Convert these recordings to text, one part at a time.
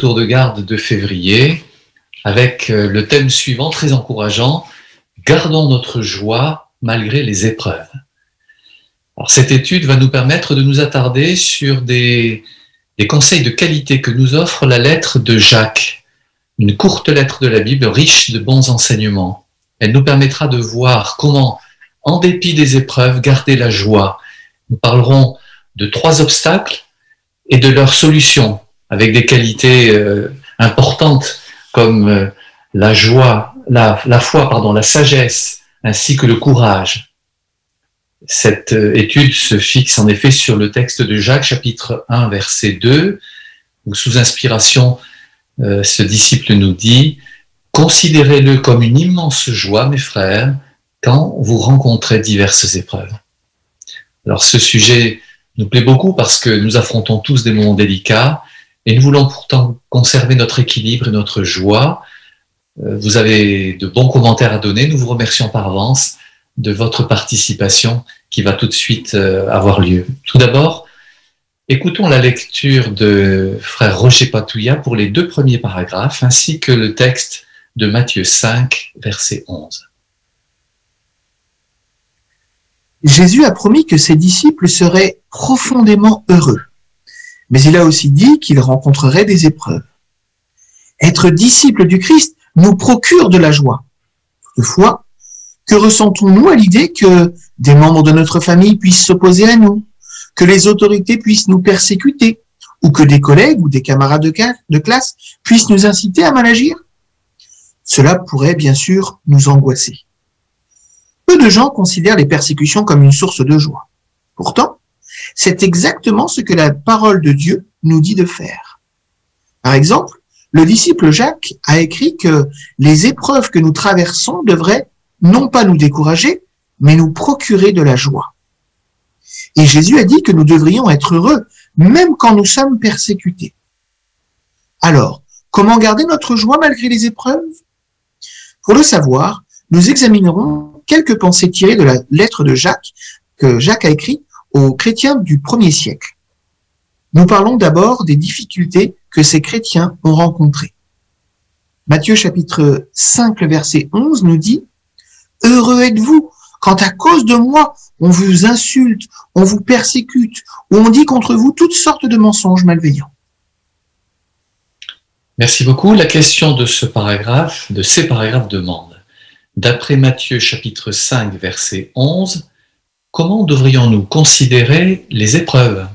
tour de garde de février avec le thème suivant, très encourageant, « Gardons notre joie malgré les épreuves ». Alors, cette étude va nous permettre de nous attarder sur des conseils de qualité que nous offre la lettre de Jacques, une courte lettre de la Bible riche de bons enseignements. Elle nous permettra de voir comment, en dépit des épreuves, garder la joie. Nous parlerons de 3 obstacles et de leurs solutions, avec des qualités importantes comme la joie, la foi, la sagesse, ainsi que le courage. Cette étude se fixe en effet sur le texte de Jacques, chapitre 1, verset 2, où sous inspiration, ce disciple nous dit « Considérez-le comme une immense joie, mes frères, quand vous rencontrez diverses épreuves. » Alors ce sujet nous plaît beaucoup parce que nous affrontons tous des moments délicats et nous voulons pourtant conserver notre équilibre et notre joie. Vous avez de bons commentaires à donner, nous vous remercions par avance de votre participation qui va tout de suite avoir lieu. Tout d'abord, écoutons la lecture de frère Roger Patouilla pour les 2 premiers paragraphes ainsi que le texte de Matthieu 5, verset 11. Jésus a promis que ses disciples seraient profondément heureux, mais il a aussi dit qu'ils rencontreraient des épreuves. Être disciple du Christ nous procure de la joie. Toutefois, que ressentons-nous à l'idée que des membres de notre famille puissent s'opposer à nous, que les autorités puissent nous persécuter, ou que des collègues ou des camarades de classe puissent nous inciter à mal agir? Cela pourrait bien sûr nous angoisser. Peu de gens considèrent les persécutions comme une source de joie. Pourtant, c'est exactement ce que la parole de Dieu nous dit de faire. Par exemple, le disciple Jacques a écrit que les épreuves que nous traversons devraient non pas nous décourager, mais nous procurer de la joie. Et Jésus a dit que nous devrions être heureux, même quand nous sommes persécutés. Alors, comment garder notre joie malgré les épreuves? Pour le savoir, nous examinerons quelques pensées tirées de la lettre de Jacques, que Jacques a écrit aux chrétiens du 1er siècle. Nous parlons d'abord des difficultés que ces chrétiens ont rencontrées. Matthieu chapitre 5, verset 11 nous dit « Heureux êtes-vous quand à cause de moi, on vous insulte, on vous persécute, ou on dit contre vous toutes sortes de mensonges malveillants. » Merci beaucoup. La question de ces paragraphes demande, d'après Matthieu chapitre 5, verset 11, comment devrions-nous considérer les épreuves?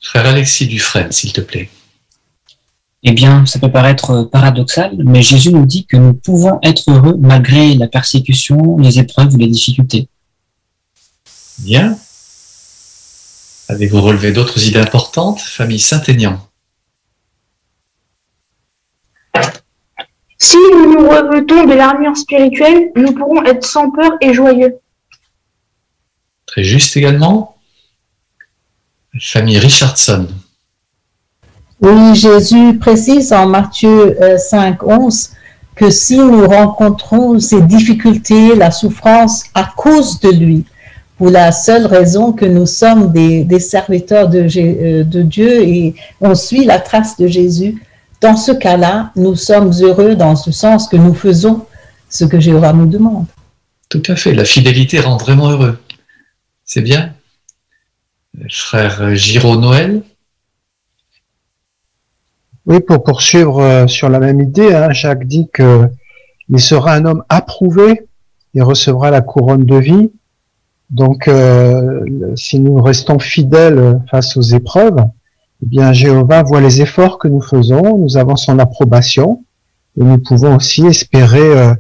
Frère Alexis Dufresne, s'il te plaît. Eh bien, ça peut paraître paradoxal, mais Jésus nous dit que nous pouvons être heureux malgré la persécution, les épreuves ou les difficultés. Bien. Avez-vous relevé d'autres idées importantes, famille Saint-Aignan? Si nous nous revêtons de l'armure spirituelle, nous pourrons être sans peur et joyeux. Très juste également. Famille Richardson. Oui, Jésus précise en Matthieu 5, 11 que si nous rencontrons ces difficultés, la souffrance à cause de lui, pour la seule raison que nous sommes des serviteurs de Dieu et on suit la trace de Jésus, dans ce cas-là, nous sommes heureux dans ce sens que nous faisons ce que Jéhovah nous demande. Tout à fait, la fidélité rend vraiment heureux. C'est bien. Frère Giraud Noël. Oui, pour poursuivre sur la même idée, Jacques dit qu'il sera un homme approuvé, il recevra la couronne de vie. Donc, si nous restons fidèles face aux épreuves, eh bien, Jéhovah voit les efforts que nous faisons, nous avons son approbation, et nous pouvons aussi espérer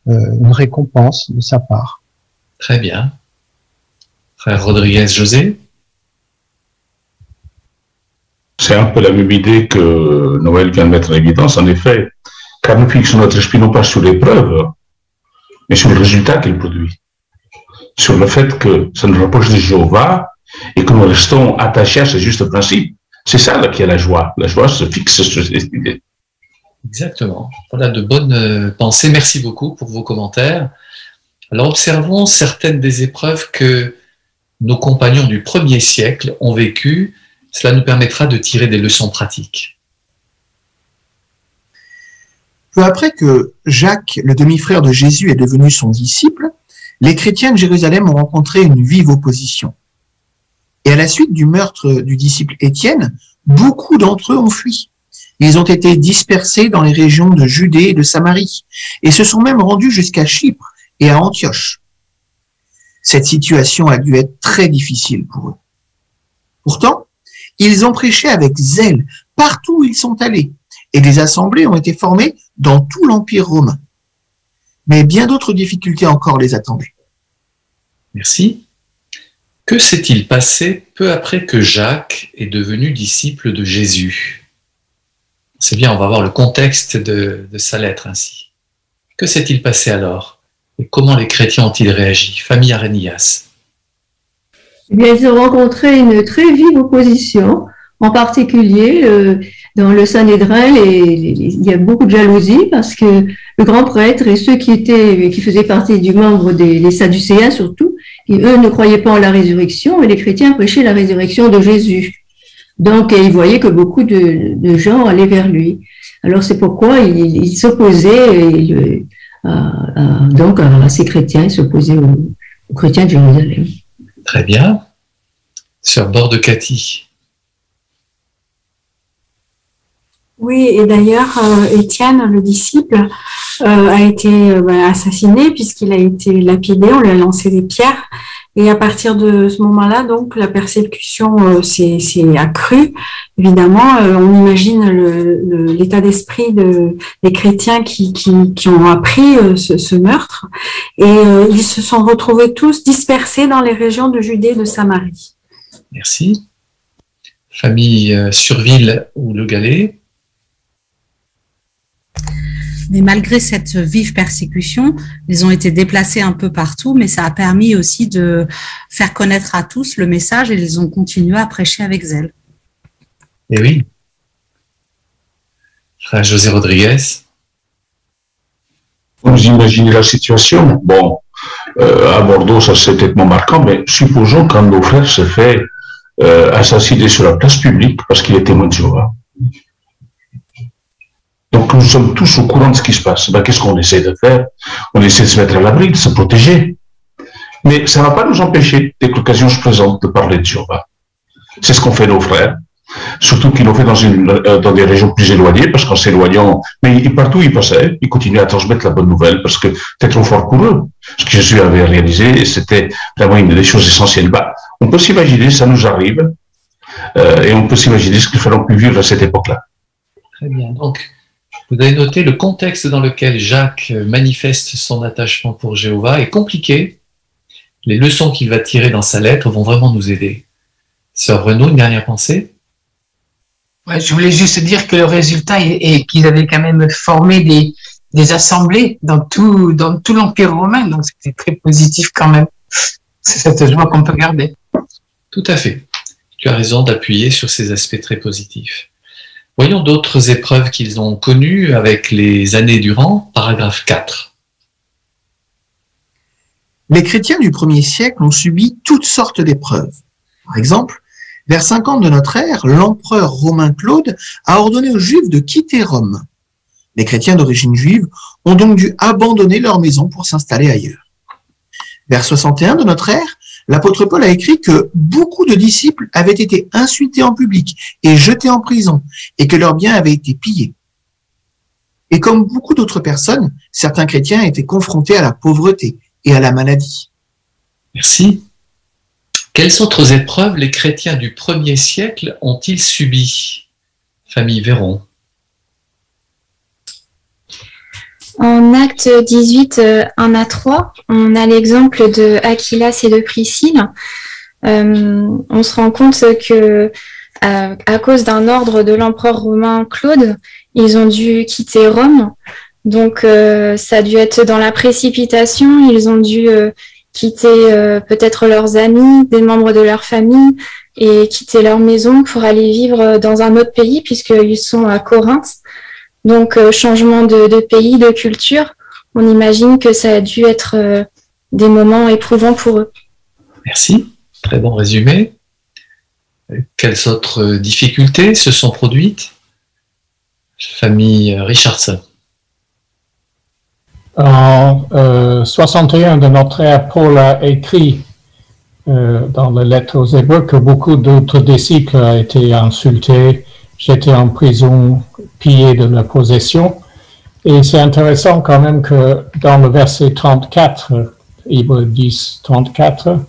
une récompense de sa part. Très bien. Frère Rodriguez José. C'est un peu la même idée que Noël vient de mettre en évidence. En effet, car nous fixons notre esprit non pas sur l'épreuve, mais sur le résultat qu'elle produit. Sur le fait que ça nous rapproche de Jéhovah et que nous restons attachés à ce juste principe. C'est ça là qui est la joie. La joie se fixe sur cette idée. Exactement. Voilà de bonnes pensées. Merci beaucoup pour vos commentaires. Alors observons certaines des épreuves que nos compagnons du 1er siècle ont vécues Cela nous permettra de tirer des leçons pratiques. Peu après que Jacques, le demi-frère de Jésus, est devenu son disciple, les chrétiens de Jérusalem ont rencontré une vive opposition. Et à la suite du meurtre du disciple Étienne, beaucoup d'entre eux ont fui. Ils ont été dispersés dans les régions de Judée et de Samarie, et se sont même rendus jusqu'à Chypre et à Antioche. Cette situation a dû être très difficile pour eux. Pourtant, ils ont prêché avec zèle partout où ils sont allés, et des assemblées ont été formées dans tout l'Empire romain. Mais bien d'autres difficultés encore les attendaient. Merci. Que s'est-il passé peu après que Jacques est devenu disciple de Jésus? C'est bien, on va voir le contexte de sa lettre ainsi. Que s'est-il passé alors? Et comment les chrétiens ont-ils réagi? Famille Arénias. Eh bien, ils ont rencontré une très vive opposition, en particulier dans le Sanhédrin, il y a beaucoup de jalousie parce que le grand prêtre et ceux qui faisaient partie du membre des Sadducéens surtout, eux ne croyaient pas en la résurrection et les chrétiens prêchaient la résurrection de Jésus. Donc, ils voyaient que beaucoup de gens allaient vers lui. Alors, c'est pourquoi ils s'opposaient donc à ces chrétiens, ils s'opposaient aux chrétiens de Jérusalem. Très bien. Sœur Borde-Cathy. Oui, et d'ailleurs, Étienne, le disciple, a été assassiné puisqu'il a été lapidé, on lui a lancé des pierres. Et à partir de ce moment-là, donc, la persécution s'est accrue. Évidemment, on imagine l'état d'esprit des chrétiens qui ont appris ce meurtre. Et ils se sont retrouvés tous dispersés dans les régions de Judée et de Samarie. Merci. Famille Surville ou Le Galet. Mais malgré cette vive persécution, ils ont été déplacés un peu partout, mais ça a permis aussi de faire connaître à tous le message et ils ont continué à prêcher avec zèle. Eh oui. Frère José Rodriguez. Vous imaginez la situation. Bon, à Bordeaux, ça c'est peut-être moins marquant, mais supposons qu'un de nos frères se fait assassiner sur la place publique parce qu'il est témoin de Jéhovah. Donc nous sommes tous au courant de ce qui se passe. Ben, qu'est-ce qu'on essaie de faire? On essaie de se mettre à l'abri, de se protéger. Mais ça ne va pas nous empêcher, dès que l'occasion se présente, de parler de Jéhovah. C'est ce qu'ont fait nos frères. Surtout qu'ils l'ont fait dans des régions plus éloignées, parce qu'en s'éloignant, mais partout où ils passaient, ils continuaient à transmettre la bonne nouvelle, parce que c'était trop fort pour eux. Ce que Jésus avait réalisé, c'était vraiment une des choses essentielles. Bah, on peut s'imaginer, ça nous arrive, et on peut s'imaginer ce qu'il fallait plus vivre à cette époque-là. Très bien. Donc, vous avez noté le contexte dans lequel Jacques manifeste son attachement pour Jéhovah est compliqué. Les leçons qu'il va tirer dans sa lettre vont vraiment nous aider. Sœur Renaud, une dernière pensée? Ouais, je voulais juste dire que le résultat est qu'ils avaient quand même formé des assemblées dans tout l'Empire romain, donc c'était très positif quand même. C'est cette joie qu'on peut garder. Tout à fait. Tu as raison d'appuyer sur ces aspects très positifs. Voyons d'autres épreuves qu'ils ont connues avec les années durant, paragraphe 4. Les chrétiens du 1er siècle ont subi toutes sortes d'épreuves. Par exemple, vers 50 de notre ère, l'empereur romain Claude a ordonné aux Juifs de quitter Rome. Les chrétiens d'origine juive ont donc dû abandonner leur maison pour s'installer ailleurs. Vers 61 de notre ère, l'apôtre Paul a écrit que beaucoup de disciples avaient été insultés en public et jetés en prison et que leurs biens avaient été pillés. Et comme beaucoup d'autres personnes, certains chrétiens étaient confrontés à la pauvreté et à la maladie. Merci. Quelles autres épreuves les chrétiens du 1er siècle ont-ils subies? Famille Véron. En Acte 18, 1 à 3, on a l'exemple de Aquilas et de Priscille. On se rend compte que à cause d'un ordre de l'empereur romain Claude, ils ont dû quitter Rome. Donc ça a dû être dans la précipitation. Ils ont dû quitter peut-être leurs amis, des membres de leur famille et quitter leur maison pour aller vivre dans un autre pays puisqu'ils sont à Corinthe. Donc, changement de pays, de culture, on imagine que ça a dû être des moments éprouvants pour eux. Merci, très bon résumé. Quelles autres difficultés se sont produites? Famille Richardson. En 61 de notre ère, Paul a écrit dans la lettre aux Hébreux que beaucoup d'autres disciples ont été insultés, jetés en prison, pillés de leur possession. Et c'est intéressant quand même que dans le verset 34, Hébreux 10, 34,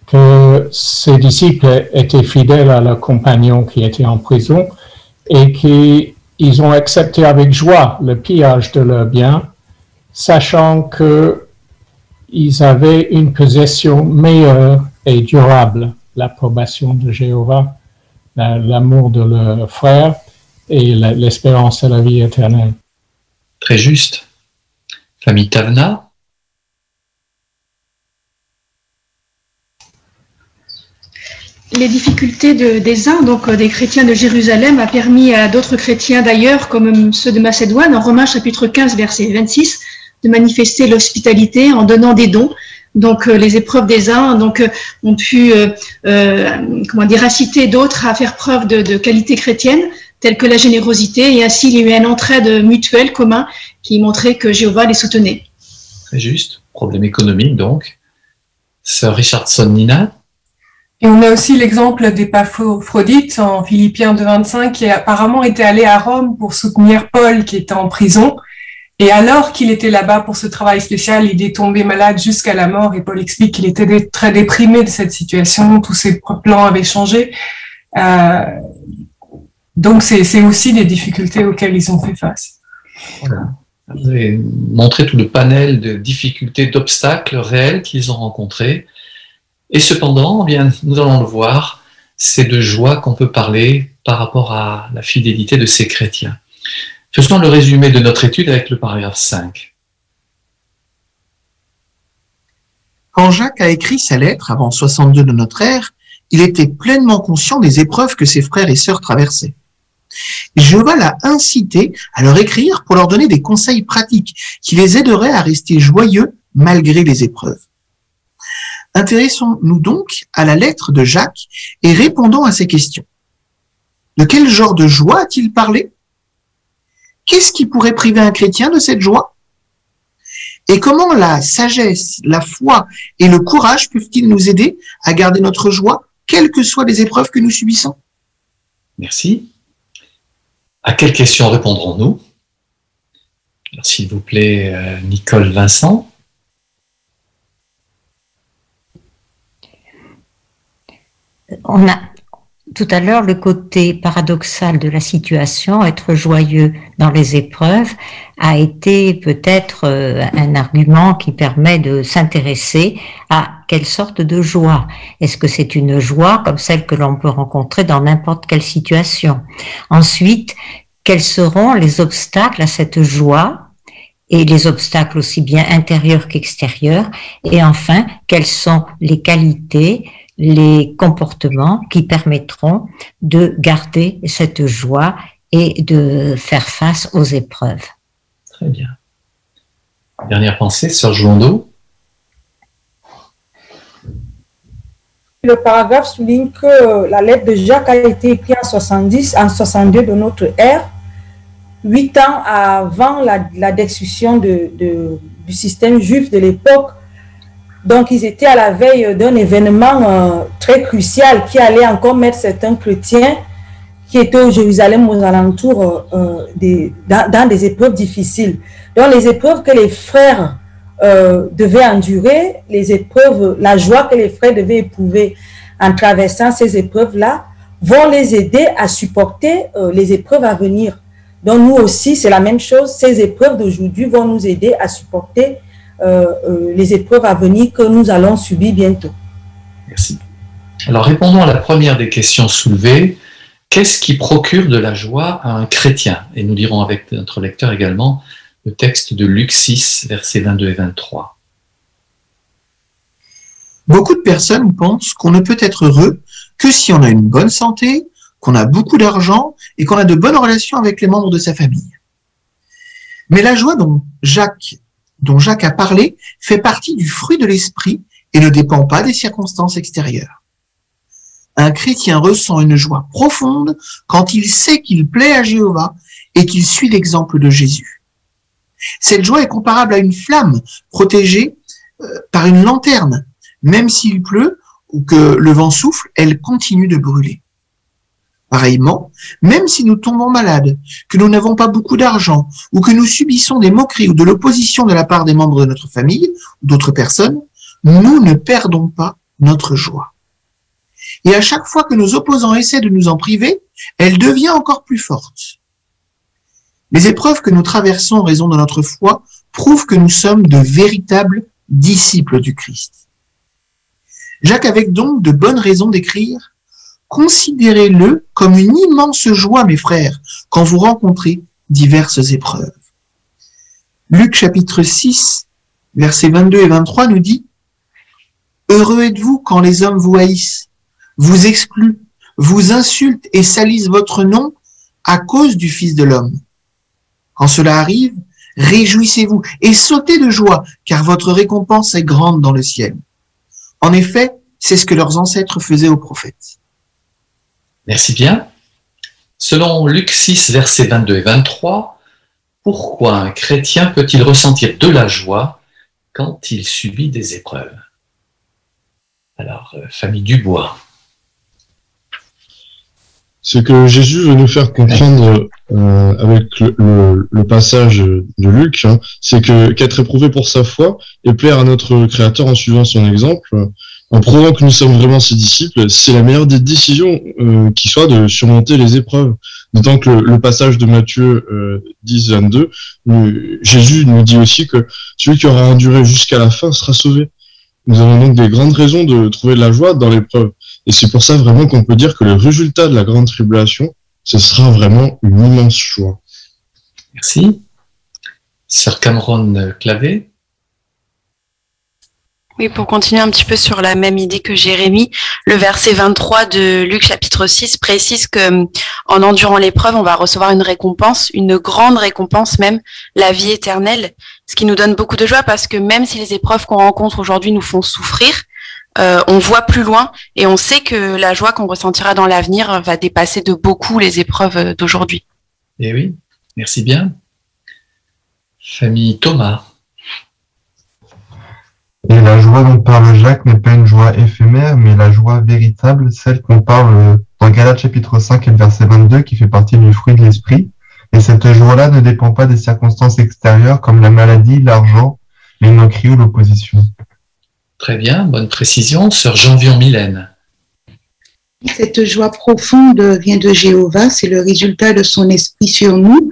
que ces disciples étaient fidèles à leurs compagnons qui étaient en prison et qu'ils ont accepté avec joie le pillage de leurs biens, sachant qu'ils avaient une possession meilleure et durable, l'approbation de Jéhovah, l'amour de leurs frères et l'espérance de la vie éternelle. Très juste. Famille Tavna. Les difficultés des uns, donc des chrétiens de Jérusalem, a permis à d'autres chrétiens d'ailleurs, comme ceux de Macédoine, en Romains chapitre 15, verset 26, de manifester l'hospitalité en donnant des dons. Donc les épreuves des uns ont pu inciter d'autres à faire preuve de qualité chrétienne, telle que la générosité, et ainsi il y a eu une entraide mutuelle commun qui montrait que Jéhovah les soutenait. Très juste. Problème économique donc. Sœur Richardson Nina. Et on a aussi l'exemple d'Épaphrodite en Philippiens 2,25 qui apparemment était allé à Rome pour soutenir Paul qui était en prison. Et alors qu'il était là-bas pour ce travail spécial, il est tombé malade jusqu'à la mort et Paul explique qu'il était très déprimé de cette situation, tous ses plans avaient changé. Donc c'est aussi des difficultés auxquelles ils ont fait face. Voilà. Vous avez montré tout le panel de difficultés, d'obstacles réels qu'ils ont rencontrés. Et cependant, bien, nous allons le voir, c'est de joie qu'on peut parler par rapport à la fidélité de ces chrétiens. Faisons le résumé de notre étude avec le paragraphe 5. Quand Jacques a écrit sa lettre avant 62 de notre ère, il était pleinement conscient des épreuves que ses frères et sœurs traversaient. Jéhovah l'a incité à leur écrire pour leur donner des conseils pratiques qui les aideraient à rester joyeux malgré les épreuves. Intéressons-nous donc à la lettre de Jacques et répondons à ces questions. De quel genre de joie a-t-il parlé? Qu'est-ce qui pourrait priver un chrétien de cette joie? Et comment la sagesse, la foi et le courage peuvent-ils nous aider à garder notre joie, quelles que soient les épreuves que nous subissons? Merci. À quelles questions répondrons-nous? S'il vous plaît, Nicole Vincent. On a tout à l'heure le côté paradoxal de la situation, être joyeux dans les épreuves, a été peut-être un argument qui permet de s'intéresser à quelle sorte de joie. Est-ce que c'est une joie comme celle que l'on peut rencontrer dans n'importe quelle situation? Ensuite, quels seront les obstacles à cette joie? Et les obstacles aussi bien intérieurs qu'extérieurs? Et enfin, quelles sont les qualités, les comportements qui permettront de garder cette joie et de faire face aux épreuves. Très bien. Dernière pensée, Sœur Jouando. Le paragraphe souligne que la lettre de Jacques a été écrite en 62 de notre ère, 8 ans avant la destruction du système juif de l'époque. Donc, ils étaient à la veille d'un événement très crucial qui allait encore mettre certains chrétiens qui étaient au Jérusalem, aux alentours, dans des épreuves difficiles. Donc, les épreuves que les frères devaient endurer, les épreuves, la joie que les frères devaient éprouver en traversant ces épreuves-là, vont les aider à supporter les épreuves à venir. Donc, nous aussi, c'est la même chose. Ces épreuves d'aujourd'hui vont nous aider à supporter les épreuves à venir que nous allons subir bientôt. Merci. Alors, répondons à la première des questions soulevées. Qu'est-ce qui procure de la joie à un chrétien? Et nous lirons avec notre lecteur également le texte de Luc 6, versets 22 et 23. Beaucoup de personnes pensent qu'on ne peut être heureux que si on a une bonne santé, qu'on a beaucoup d'argent et qu'on a de bonnes relations avec les membres de sa famille. Mais la joie dont Jacques a parlé fait partie du fruit de l'esprit et ne dépend pas des circonstances extérieures. Un chrétien ressent une joie profonde quand il sait qu'il plaît à Jéhovah et qu'il suit l'exemple de Jésus. Cette joie est comparable à une flamme protégée par une lanterne. Même s'il pleut ou que le vent souffle, elle continue de brûler. Pareillement, même si nous tombons malades, que nous n'avons pas beaucoup d'argent, ou que nous subissons des moqueries ou de l'opposition de la part des membres de notre famille ou d'autres personnes, nous ne perdons pas notre joie. Et à chaque fois que nos opposants essaient de nous en priver, elle devient encore plus forte. Les épreuves que nous traversons en raison de notre foi prouvent que nous sommes de véritables disciples du Christ. Jacques avait donc de bonnes raisons d'écrire « Considérez-le comme une immense joie, mes frères, quand vous rencontrez diverses épreuves. » Luc chapitre 6, versets 22 et 23 nous dit « Heureux êtes-vous quand les hommes vous haïssent, vous excluent, vous insultent et salissent votre nom à cause du Fils de l'homme. Quand cela arrive, réjouissez-vous et sautez de joie, car votre récompense est grande dans le ciel. En effet, c'est ce que leurs ancêtres faisaient aux prophètes. » Merci bien. Selon Luc 6, versets 22 et 23, pourquoi un chrétien peut-il ressentir de la joie quand il subit des épreuves? Alors, famille Dubois. Ce que Jésus veut nous faire comprendre avec le passage de Luc, hein, c'est qu'être éprouvé pour sa foi et plaire à notre Créateur en suivant son exemple, en prouvant que nous sommes vraiment ses disciples, c'est la meilleure des décisions qui soit de surmonter les épreuves. D'autant que le passage de Matthieu 10, 22, Jésus nous dit aussi que celui qui aura enduré jusqu'à la fin sera sauvé. Nous avons donc des grandes raisons de trouver de la joie dans l'épreuve. Et c'est pour ça vraiment qu'on peut dire que le résultat de la grande tribulation, ce sera vraiment une immense joie. Merci. Sœur Cameron Clavé. Oui, pour continuer un petit peu sur la même idée que Jérémie, le verset 23 de Luc chapitre 6 précise que en endurant l'épreuve, on va recevoir une récompense, une grande récompense même, la vie éternelle, ce qui nous donne beaucoup de joie parce que même si les épreuves qu'on rencontre aujourd'hui nous font souffrir, on voit plus loin et on sait que la joie qu'on ressentira dans l'avenir va dépasser de beaucoup les épreuves d'aujourd'hui. Eh oui, merci bien. Famille Thomas. Et la joie dont parle Jacques n'est pas une joie éphémère, mais la joie véritable, celle qu'on parle dans Galates chapitre 5 et le verset 22, qui fait partie du fruit de l'esprit. Et cette joie-là ne dépend pas des circonstances extérieures comme la maladie, l'argent, les moqueries ou l'opposition. Très bien, bonne précision. Sœur Janvion-Mylène. Cette joie profonde vient de Jéhovah, c'est le résultat de son esprit sur nous.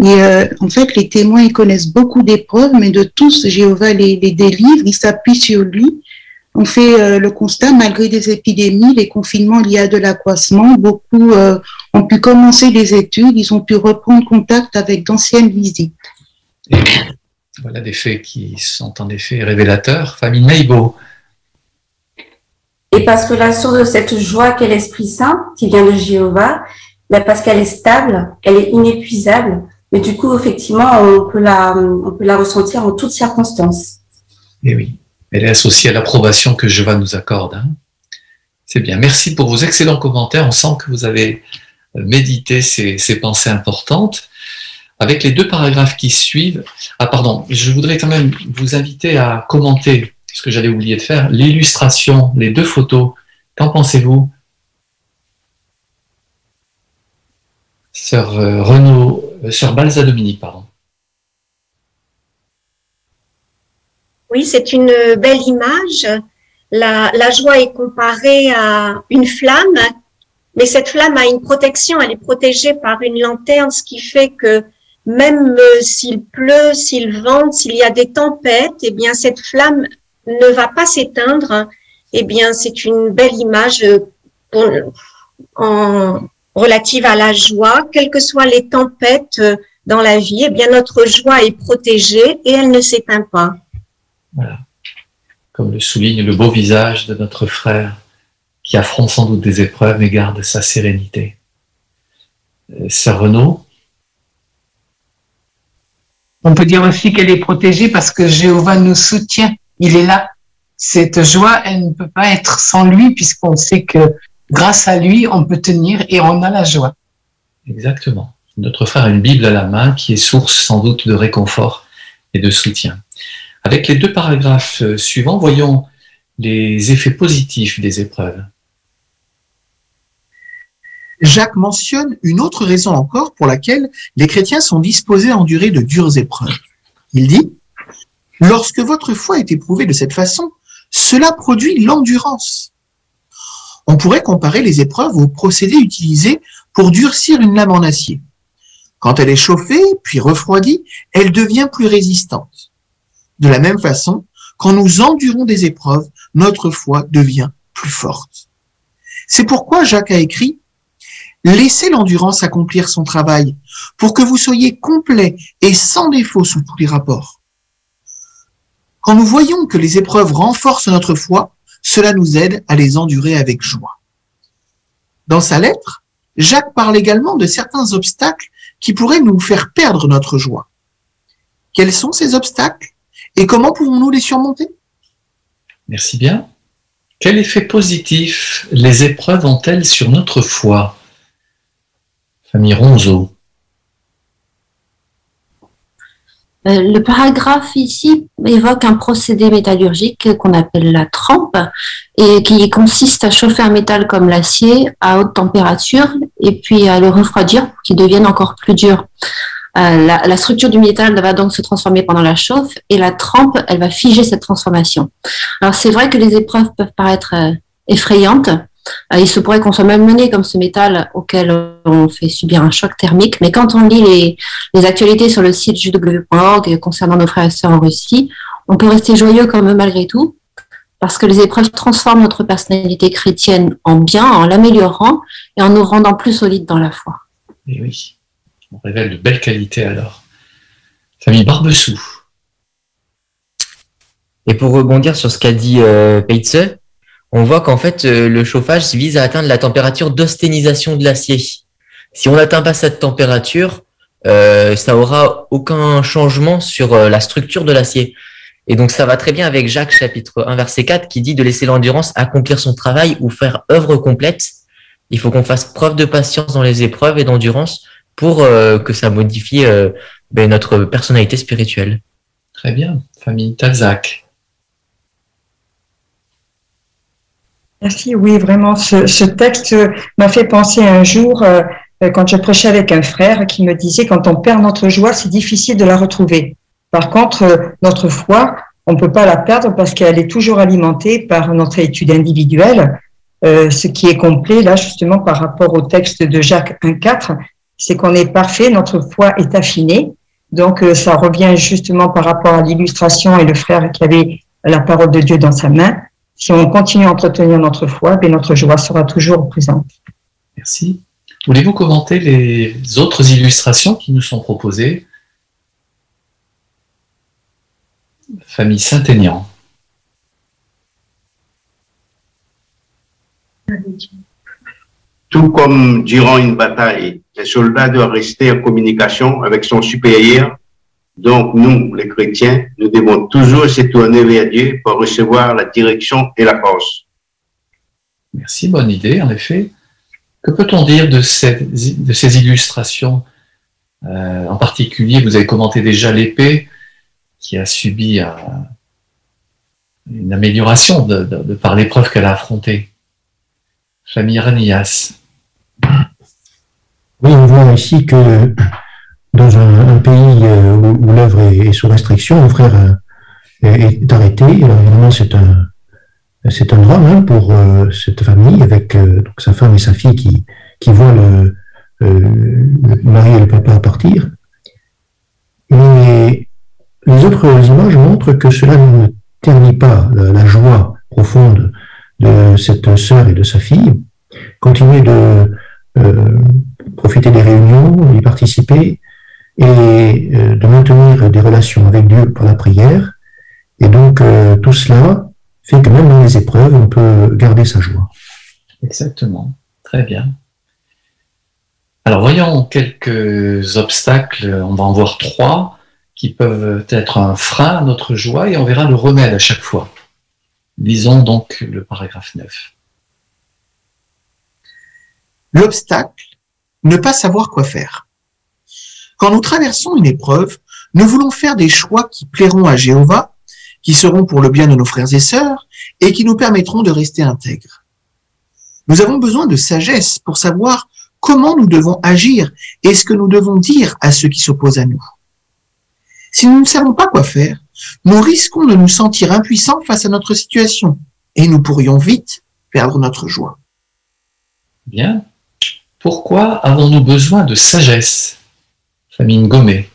Et en fait, les témoins, ils connaissent beaucoup d'épreuves, mais de tous, Jéhovah les délivre, ils s'appuient sur lui. On fait le constat, malgré des épidémies, les confinements liés à de l'accroissement, beaucoup ont pu commencer des études, ils ont pu reprendre contact avec d'anciennes visites. Et voilà des faits qui sont en effet révélateurs. Famille Meibo. Et parce que la source de cette joie qu'est l'Esprit Saint, qui vient de Jéhovah, parce qu'elle est stable, elle est inépuisable, mais du coup, effectivement, on peut la ressentir en toutes circonstances. Et oui, elle est associée à l'approbation que Jéhovah nous accorde. Hein. C'est bien. Merci pour vos excellents commentaires. On sent que vous avez médité ces pensées importantes. Avec les deux paragraphes qui suivent, je voudrais quand même vous inviter à commenter ce que j'avais oublié de faire, l'illustration, les deux photos. Qu'en pensez-vous? Sœur Sœur Balza-Dominique, pardon. Oui, c'est une belle image. La joie est comparée à une flamme, mais cette flamme a une protection, elle est protégée par une lanterne, ce qui fait que même s'il pleut, s'il vente, s'il y a des tempêtes, eh bien cette flamme ne va pas s'éteindre. Eh bien, c'est une belle image relative à la joie, quelles que soient les tempêtes dans la vie, eh bien notre joie est protégée et elle ne s'éteint pas. Voilà. Comme le souligne le beau visage de notre frère qui affronte sans doute des épreuves mais garde sa sérénité. Sœur Renaud. On peut dire aussi qu'elle est protégée parce que Jéhovah nous soutient, il est là. Cette joie, elle ne peut pas être sans lui puisqu'on sait que grâce à lui, on peut tenir et on a la joie. Exactement. Notre frère a une Bible à la main qui est source sans doute de réconfort et de soutien. Avec les 2 paragraphes suivants, voyons les effets positifs des épreuves. Jacques mentionne une autre raison encore pour laquelle les chrétiens sont disposés à endurer de dures épreuves. Il dit « Lorsque votre foi est éprouvée de cette façon, cela produit l'endurance. » On pourrait comparer les épreuves au procédé utilisé pour durcir une lame en acier. Quand elle est chauffée, puis refroidie, elle devient plus résistante. De la même façon, quand nous endurons des épreuves, notre foi devient plus forte. C'est pourquoi Jacques a écrit « Laissez l'endurance accomplir son travail pour que vous soyez complet et sans défaut sous tous les rapports. » Quand nous voyons que les épreuves renforcent notre foi, cela nous aide à les endurer avec joie. Dans sa lettre, Jacques parle également de certains obstacles qui pourraient nous faire perdre notre joie. Quels sont ces obstacles et comment pouvons-nous les surmonter? Merci bien. Quel effet positif les épreuves ont-elles sur notre foi? Famille Ronzeau. Le paragraphe ici évoque un procédé métallurgique qu'on appelle la trempe et qui consiste à chauffer un métal comme l'acier à haute température et puis à le refroidir pour qu'il devienne encore plus dur. La structure du métal va donc se transformer pendant la chauffe et la trempe, elle va figer cette transformation. Alors c'est vrai que les épreuves peuvent paraître effrayantes. Il se pourrait qu'on soit malmené comme ce métal auquel on fait subir un choc thermique, mais quand on lit les actualités sur le site juw.org concernant nos frères et sœurs en Russie, on peut rester joyeux comme eux malgré tout, parce que les épreuves transforment notre personnalité chrétienne en bien, en l'améliorant et en nous rendant plus solides dans la foi. Et oui, on révèle de belles qualités alors. Famille Barbessou. Et pour rebondir sur ce qu'a dit Peitze, on voit qu'en fait, le chauffage vise à atteindre la température d'austénisation de l'acier. Si on n'atteint pas cette température, ça aura aucun changement sur la structure de l'acier. Et donc, ça va très bien avec Jacques, chapitre 1, verset 4, qui dit de laisser l'endurance accomplir son travail ou faire œuvre complète. Il faut qu'on fasse preuve de patience dans les épreuves et d'endurance pour que ça modifie notre personnalité spirituelle. Très bien. Famille Talzac. Merci, oui, vraiment, ce texte m'a fait penser un jour, quand je prêchais avec un frère qui me disait, quand on perd notre joie, c'est difficile de la retrouver. Par contre, notre foi, on ne peut pas la perdre parce qu'elle est toujours alimentée par notre étude individuelle. Ce qui est complet, là, justement, par rapport au texte de Jacques 1,4, c'est qu'on est parfait, notre foi est affinée. Donc, ça revient justement par rapport à l'illustration et le frère qui avait la parole de Dieu dans sa main. Si on continue à entretenir notre foi, notre joie sera toujours présente. Merci. Voulez-vous commenter les autres illustrations qui nous sont proposées? Famille Saint-Aignan. Tout comme durant une bataille, le soldat doit rester en communication avec son supérieur. Donc, nous, les chrétiens, nous devons toujours se tourner vers Dieu pour recevoir la direction et la force. Merci, bonne idée, en effet. Que peut-on dire de ces illustrations? En particulier, vous avez commenté déjà l'épée qui a subi une amélioration de par l'épreuve qu'elle a affrontée. Famille Ranillas. Oui, on voit ici que dans un pays où l'œuvre est sous restriction, mon frère est arrêté. Alors évidemment, c'est un drame pour cette famille avec donc sa femme et sa fille qui voient le mari et le papa partir. Mais les autres images montrent que cela ne ternit pas la joie profonde de cette sœur et de sa fille. Continuer de profiter des réunions, d'y participer, et de maintenir des relations avec Dieu par la prière. Et donc, tout cela fait que même dans les épreuves, on peut garder sa joie. Exactement. Très bien. Alors, voyons quelques obstacles. On va en voir 3 qui peuvent être un frein à notre joie et on verra le remède à chaque fois. Lisons donc le paragraphe 9. L'obstacle, ne pas savoir quoi faire. Quand nous traversons une épreuve, nous voulons faire des choix qui plairont à Jéhovah, qui seront pour le bien de nos frères et sœurs et qui nous permettront de rester intègres. Nous avons besoin de sagesse pour savoir comment nous devons agir et ce que nous devons dire à ceux qui s'opposent à nous. Si nous ne savons pas quoi faire, nous risquons de nous sentir impuissants face à notre situation et nous pourrions vite perdre notre joie. Bien. Pourquoi avons-nous besoin de sagesse, famille Ngomé?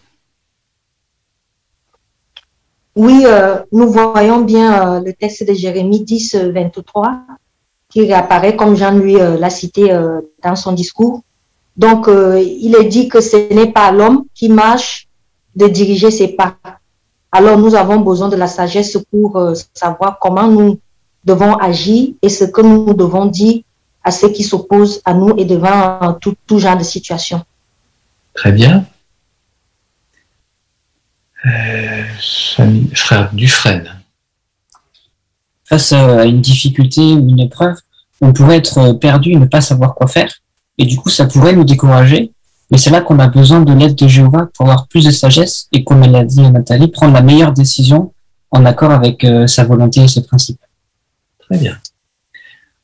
Oui, nous voyons bien le texte de Jérémie 10, 23, qui réapparaît comme Jean-Louis l'a cité dans son discours. Donc, il est dit que ce n'est pas l'homme qui marche de diriger ses pas. Alors, nous avons besoin de la sagesse pour savoir comment nous devons agir et ce que nous devons dire à ceux qui s'opposent à nous et devant tout genre de situation. Très bien. Frère Dufresne. Face à une difficulté ou une épreuve, on pourrait être perdu et ne pas savoir quoi faire. Et du coup, ça pourrait nous décourager. Mais c'est là qu'on a besoin de l'aide de Jéhovah pour avoir plus de sagesse et, comme elle a dit Nathalie, prendre la meilleure décision en accord avec sa volonté et ses principes. Très bien.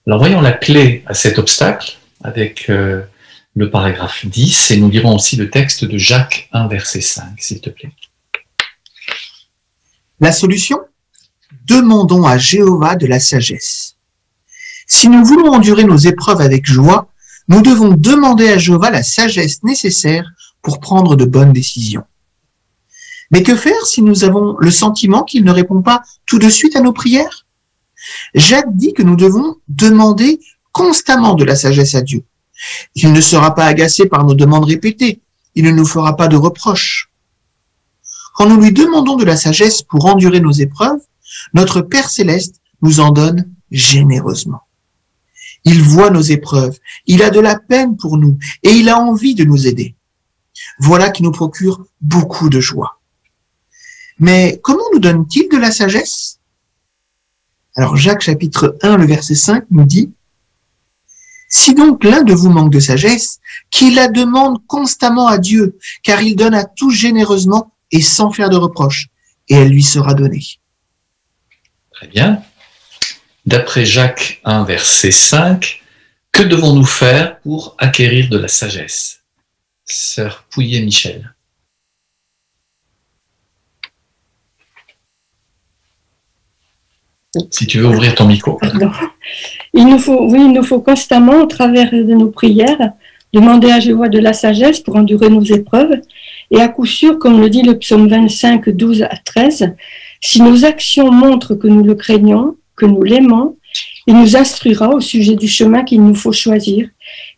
Alors voyons la clé à cet obstacle avec le paragraphe 10 et nous lirons aussi le texte de Jacques 1, verset 5, s'il te plaît. La solution? Demandons à Jéhovah de la sagesse. Si nous voulons endurer nos épreuves avec joie, nous devons demander à Jéhovah la sagesse nécessaire pour prendre de bonnes décisions. Mais que faire si nous avons le sentiment qu'il ne répond pas tout de suite à nos prières? Jacques dit que nous devons demander constamment de la sagesse à Dieu. Il ne sera pas agacé par nos demandes répétées, il ne nous fera pas de reproches. Quand nous lui demandons de la sagesse pour endurer nos épreuves, notre Père Céleste nous en donne généreusement. Il voit nos épreuves, il a de la peine pour nous et il a envie de nous aider. Voilà qui nous procure beaucoup de joie. Mais comment nous donne-t-il de la sagesse? Alors Jacques chapitre 1, le verset 5 nous dit « Si donc l'un de vous manque de sagesse, qu'il la demande constamment à Dieu, car il donne à tous généreusement et sans faire de reproche, et elle lui sera donnée. » Très bien. D'après Jacques 1, verset 5, que devons-nous faire pour acquérir de la sagesse? Sœur Pouillet-Michel. Si tu veux ouvrir ton micro. Il nous faut constamment, au travers de nos prières, demander à Jéhovah de la sagesse pour endurer nos épreuves. Et à coup sûr, comme le dit le psaume 25, 12 à 13, si nos actions montrent que nous le craignons, que nous l'aimons, il nous instruira au sujet du chemin qu'il nous faut choisir.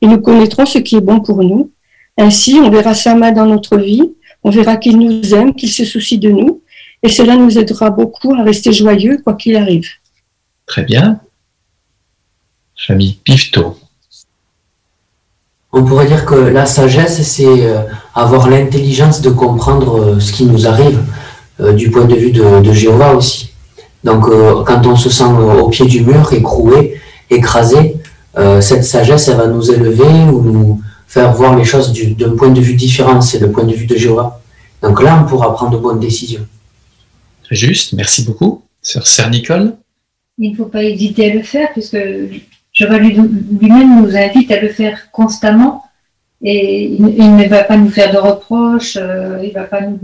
Et nous connaîtrons ce qui est bon pour nous. Ainsi, on verra sa main dans notre vie, on verra qu'il nous aime, qu'il se soucie de nous. Et cela nous aidera beaucoup à rester joyeux, quoi qu'il arrive. Très bien. Famille Pifto. On pourrait dire que la sagesse, c'est avoir l'intelligence de comprendre ce qui nous arrive du point de vue de Jéhovah aussi. Donc, quand on se sent au pied du mur, écroué, écrasé, cette sagesse, elle va nous élever ou nous faire voir les choses d'un point de vue différent. C'est le point de vue de Jéhovah. Donc là, on pourra prendre de bonnes décisions. Très juste, merci beaucoup. Sœur Nicole. Il ne faut pas hésiter à le faire, puisque Jéhovah lui-même nous invite à le faire constamment, et il ne va pas nous faire de reproches, il ne va pas nous,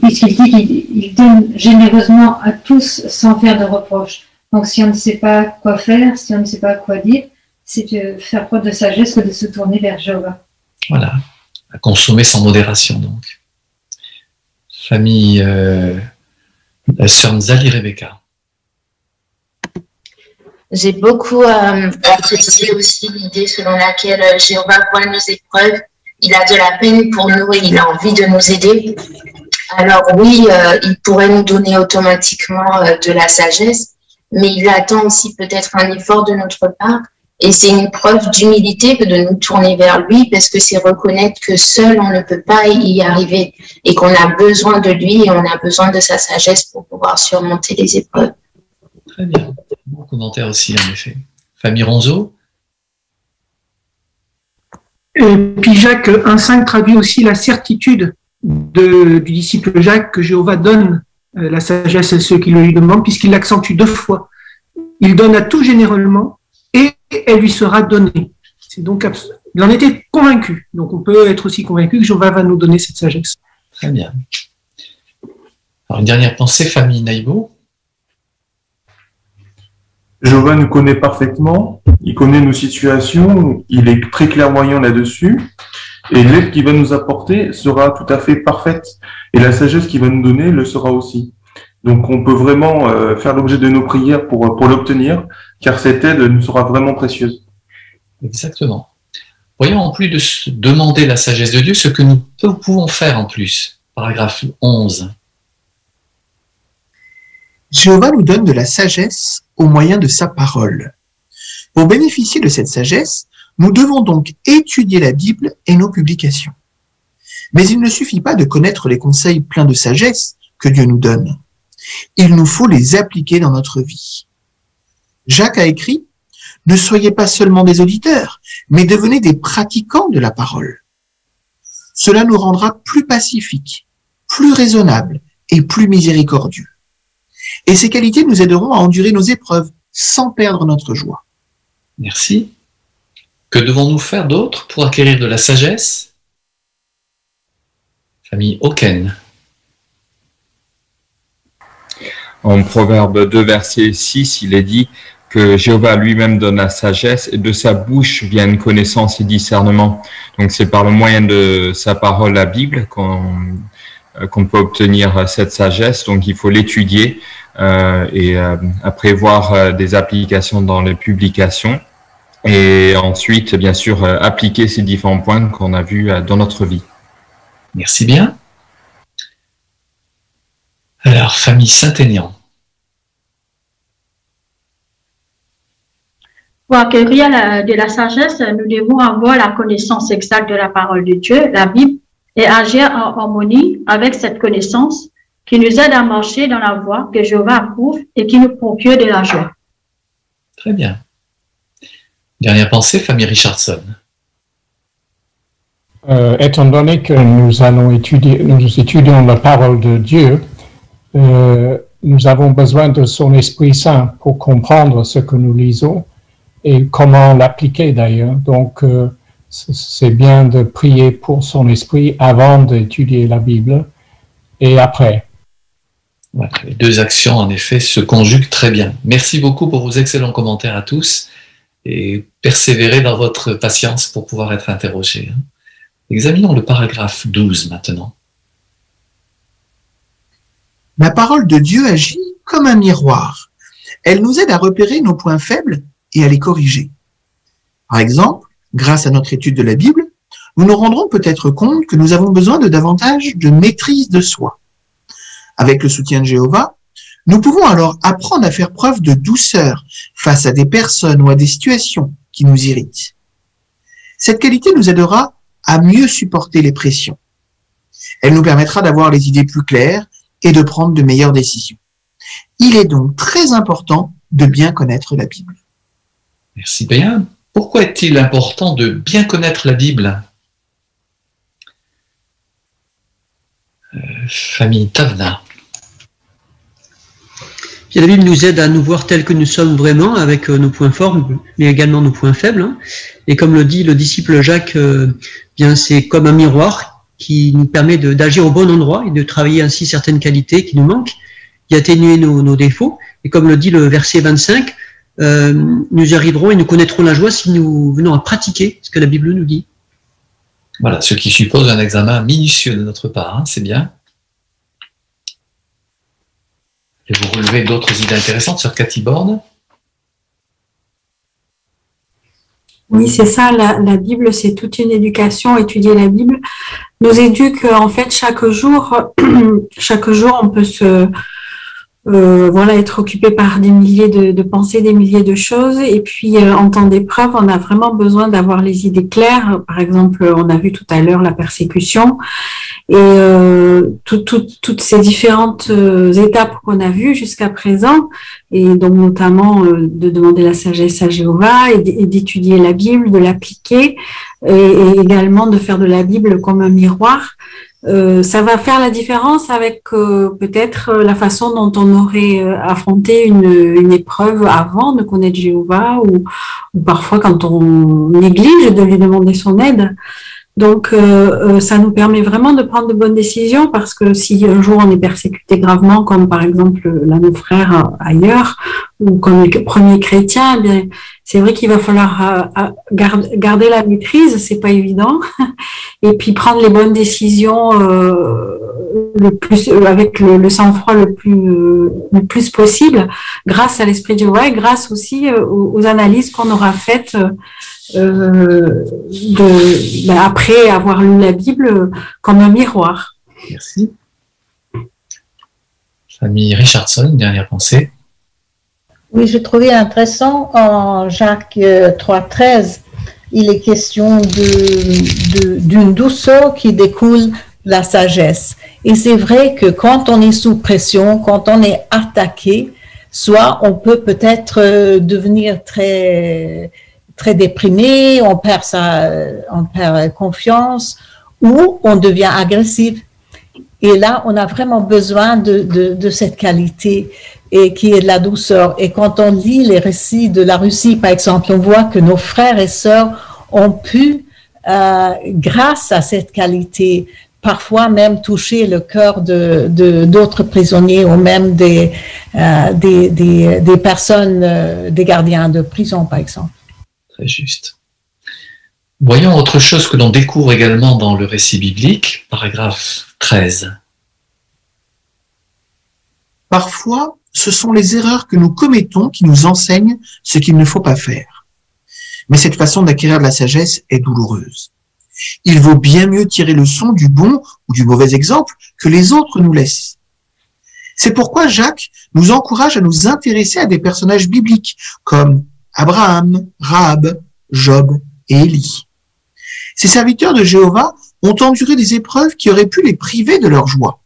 puisqu'il dit qu'il donne généreusement à tous sans faire de reproches. Donc si on ne sait pas quoi faire, si on ne sait pas quoi dire, c'est de faire preuve de sagesse que de se tourner vers Jéhovah. Voilà, à consommer sans modération donc. Famille la sœur Nzali Rebecca. J'ai beaucoup apprécié aussi l'idée selon laquelle Jéhovah voit nos épreuves, il a de la peine pour nous et il a envie de nous aider. Alors oui, il pourrait nous donner automatiquement de la sagesse, mais il attend aussi peut-être un effort de notre part. Et c'est une preuve d'humilité que de nous tourner vers lui, parce que c'est reconnaître que seul on ne peut pas y arriver et qu'on a besoin de lui et on a besoin de sa sagesse pour pouvoir surmonter les épreuves. Très bien. Bon commentaire aussi, en effet. Famille Ronzeau. Et puis Jacques 1,5 traduit aussi la certitude du disciple Jacques que Jéhovah donne la sagesse à ceux qui le lui demandent, puisqu'il l'accentue 2 fois. Il donne à tout généralement et elle lui sera donnée. C'est donc il en était convaincu. Donc on peut être aussi convaincu que Jéhovah va nous donner cette sagesse. Très bien. Alors une dernière pensée, famille Naïbo. Jéhovah nous connaît parfaitement, il connaît nos situations, il est très clairvoyant là-dessus, et l'aide qu'il va nous apporter sera tout à fait parfaite, et la sagesse qu'il va nous donner le sera aussi. Donc on peut vraiment faire l'objet de nos prières pour l'obtenir, car cette aide nous sera vraiment précieuse. Exactement. Voyons en plus de demander la sagesse de Dieu, ce que nous pouvons faire en plus. Paragraphe 11. Jéhovah nous donne de la sagesse au moyen de sa parole. Pour bénéficier de cette sagesse, nous devons donc étudier la Bible et nos publications. Mais il ne suffit pas de connaître les conseils pleins de sagesse que Dieu nous donne. Il nous faut les appliquer dans notre vie. Jacques a écrit « Ne soyez pas seulement des auditeurs, mais devenez des pratiquants de la parole. Cela nous rendra plus pacifiques, plus raisonnables et plus miséricordieux. Et ces qualités nous aideront à endurer nos épreuves sans perdre notre joie. » Merci. Que devons-nous faire d'autre pour acquérir de la sagesse? Famille Hawken. En Proverbe 2, verset 6, il est dit que Jéhovah lui-même donne la sagesse et de sa bouche viennent connaissance et discernement. Donc c'est par le moyen de sa parole, la Bible, qu'on peut obtenir cette sagesse. Donc il faut l'étudier et après voir des applications dans les publications. Et ensuite, bien sûr, appliquer ces différents points qu'on a vus dans notre vie. Merci bien. Alors, famille Saint-Aignan. Pour acquérir de la sagesse, nous devons avoir la connaissance exacte de la parole de Dieu, la Bible, et agir en harmonie avec cette connaissance qui nous aide à marcher dans la voie que Jéhovah approuve et qui nous procure de la joie. Très bien. Dernière pensée, famille Richardson. Étant donné que nous étudions la parole de Dieu, nous avons besoin de son Esprit Saint pour comprendre ce que nous lisons et comment l'appliquer d'ailleurs. Donc, c'est bien de prier pour son Esprit avant d'étudier la Bible et après. Voilà, les 2 actions, en effet, se conjuguent très bien. Merci beaucoup pour vos excellents commentaires à tous et persévérez dans votre patience pour pouvoir être interrogés. Examinons le paragraphe 12 maintenant. La parole de Dieu agit comme un miroir. Elle nous aide à repérer nos points faibles et à les corriger. Par exemple, grâce à notre étude de la Bible, nous nous rendrons peut-être compte que nous avons besoin de davantage de maîtrise de soi. Avec le soutien de Jéhovah, nous pouvons alors apprendre à faire preuve de douceur face à des personnes ou à des situations qui nous irritent. Cette qualité nous aidera à mieux supporter les pressions. Elle nous permettra d'avoir les idées plus claires et de prendre de meilleures décisions. Il est donc très important de bien connaître la Bible. Merci bien. Pourquoi est-il important de bien connaître la Bible? Famille Tavna. La Bible nous aide à nous voir tels que nous sommes vraiment, avec nos points forts, mais également nos points faibles. Et comme le dit le disciple Jacques, bien c'est comme un miroir qui nous permet d'agir au bon endroit et de travailler ainsi certaines qualités qui nous manquent, et atténuer nos défauts. Et comme le dit le verset 25, nous y arriverons et nous connaîtrons la joie si nous venons à pratiquer ce que la Bible nous dit. Voilà, ce qui suppose un examen minutieux de notre part, c'est bien. Et vous relevez d'autres idées intéressantes sur Cathy Borne. Oui, c'est ça, la Bible, c'est toute une éducation. Étudier la Bible nous éduque, en fait, chaque jour, on peut voilà, être occupé par des milliers de pensées, des milliers de choses. Et puis, en temps d'épreuve, on a vraiment besoin d'avoir les idées claires. Par exemple, on a vu tout à l'heure la persécution et toutes ces différentes étapes qu'on a vues jusqu'à présent, et donc notamment de demander la sagesse à Jéhovah et d'étudier la Bible, de l'appliquer et également de faire de la Bible comme un miroir. Ça va faire la différence avec peut-être la façon dont on aurait affronté une épreuve avant de connaître Jéhovah ou parfois quand on néglige de lui demander son aide. Donc, ça nous permet vraiment de prendre de bonnes décisions parce que si un jour on est persécuté gravement, comme par exemple là nos frères ailleurs ou comme les premiers chrétiens, eh bien, c'est vrai qu'il va falloir garder la maîtrise, c'est pas évident, et puis prendre les bonnes décisions le plus avec le sang-froid le plus possible, grâce à l'Esprit de Jéhovah et grâce aussi aux analyses qu'on aura faites. Après avoir lu la Bible comme un miroir. Merci. Famille Richardson, dernière pensée. Oui, je trouvais intéressant en Jacques 3,13, il est question d'une douceur qui découle de la sagesse. Et c'est vrai que quand on est sous pression, quand on est attaqué, soit on peut peut-être devenir très déprimé, on perd confiance ou on devient agressif. Et là, on a vraiment besoin de cette qualité et qui est de la douceur. Et quand on lit les récits de la Russie, par exemple, on voit que nos frères et sœurs ont pu, grâce à cette qualité, parfois même toucher le cœur d'autres prisonniers ou même des personnes, des gardiens de prison, par exemple. Très juste. Voyons autre chose que l'on découvre également dans le récit biblique, paragraphe 13. Parfois, ce sont les erreurs que nous commettons qui nous enseignent ce qu'il ne faut pas faire. Mais cette façon d'acquérir de la sagesse est douloureuse. Il vaut bien mieux tirer leçon du bon ou du mauvais exemple que les autres nous laissent. C'est pourquoi Jacques nous encourage à nous intéresser à des personnages bibliques comme Abraham, Rahab, Job et Élie. Ces serviteurs de Jéhovah ont enduré des épreuves qui auraient pu les priver de leur joie.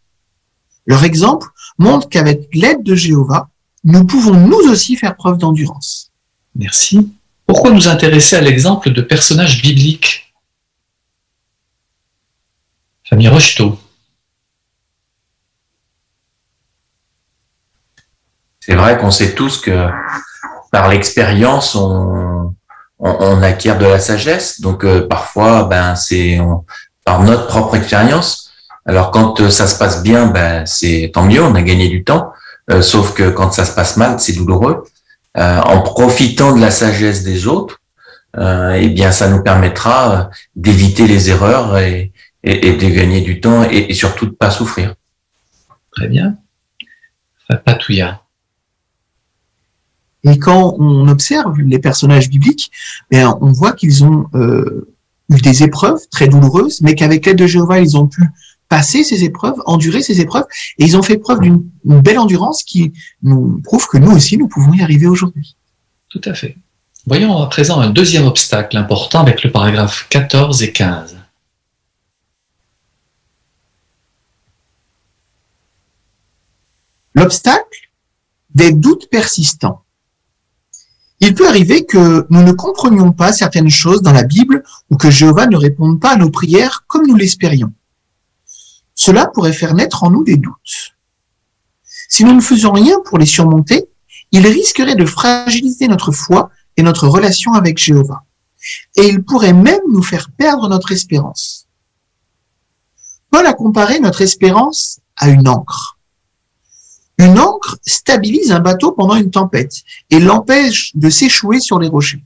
Leur exemple montre qu'avec l'aide de Jéhovah, nous pouvons nous aussi faire preuve d'endurance. Merci. Pourquoi nous intéresser à l'exemple de personnages bibliques? Famille Rocheteau. C'est vrai qu'on sait tous que par l'expérience, on acquiert de la sagesse. Donc parfois, c'est par notre propre expérience. Alors quand ça se passe bien, c'est tant mieux, on a gagné du temps. Sauf que quand ça se passe mal, c'est douloureux. En profitant de la sagesse des autres, eh bien ça nous permettra d'éviter les erreurs et de gagner du temps et surtout de pas souffrir. Très bien. Patouilla. Et quand on observe les personnages bibliques, on voit qu'ils ont eu des épreuves très douloureuses, mais qu'avec l'aide de Jéhovah, ils ont pu passer ces épreuves, endurer ces épreuves, et ils ont fait preuve d'une belle endurance qui nous prouve que nous aussi, nous pouvons y arriver aujourd'hui. Tout à fait. Voyons à présent un deuxième obstacle important avec le paragraphe 14 et 15. L'obstacle des doutes persistants. Il peut arriver que nous ne comprenions pas certaines choses dans la Bible ou que Jéhovah ne réponde pas à nos prières comme nous l'espérions. Cela pourrait faire naître en nous des doutes. Si nous ne faisons rien pour les surmonter, il risquerait de fragiliser notre foi et notre relation avec Jéhovah. Et il pourrait même nous faire perdre notre espérance. Paul a comparé notre espérance à une ancre. Une ancre stabilise un bateau pendant une tempête et l'empêche de s'échouer sur les rochers.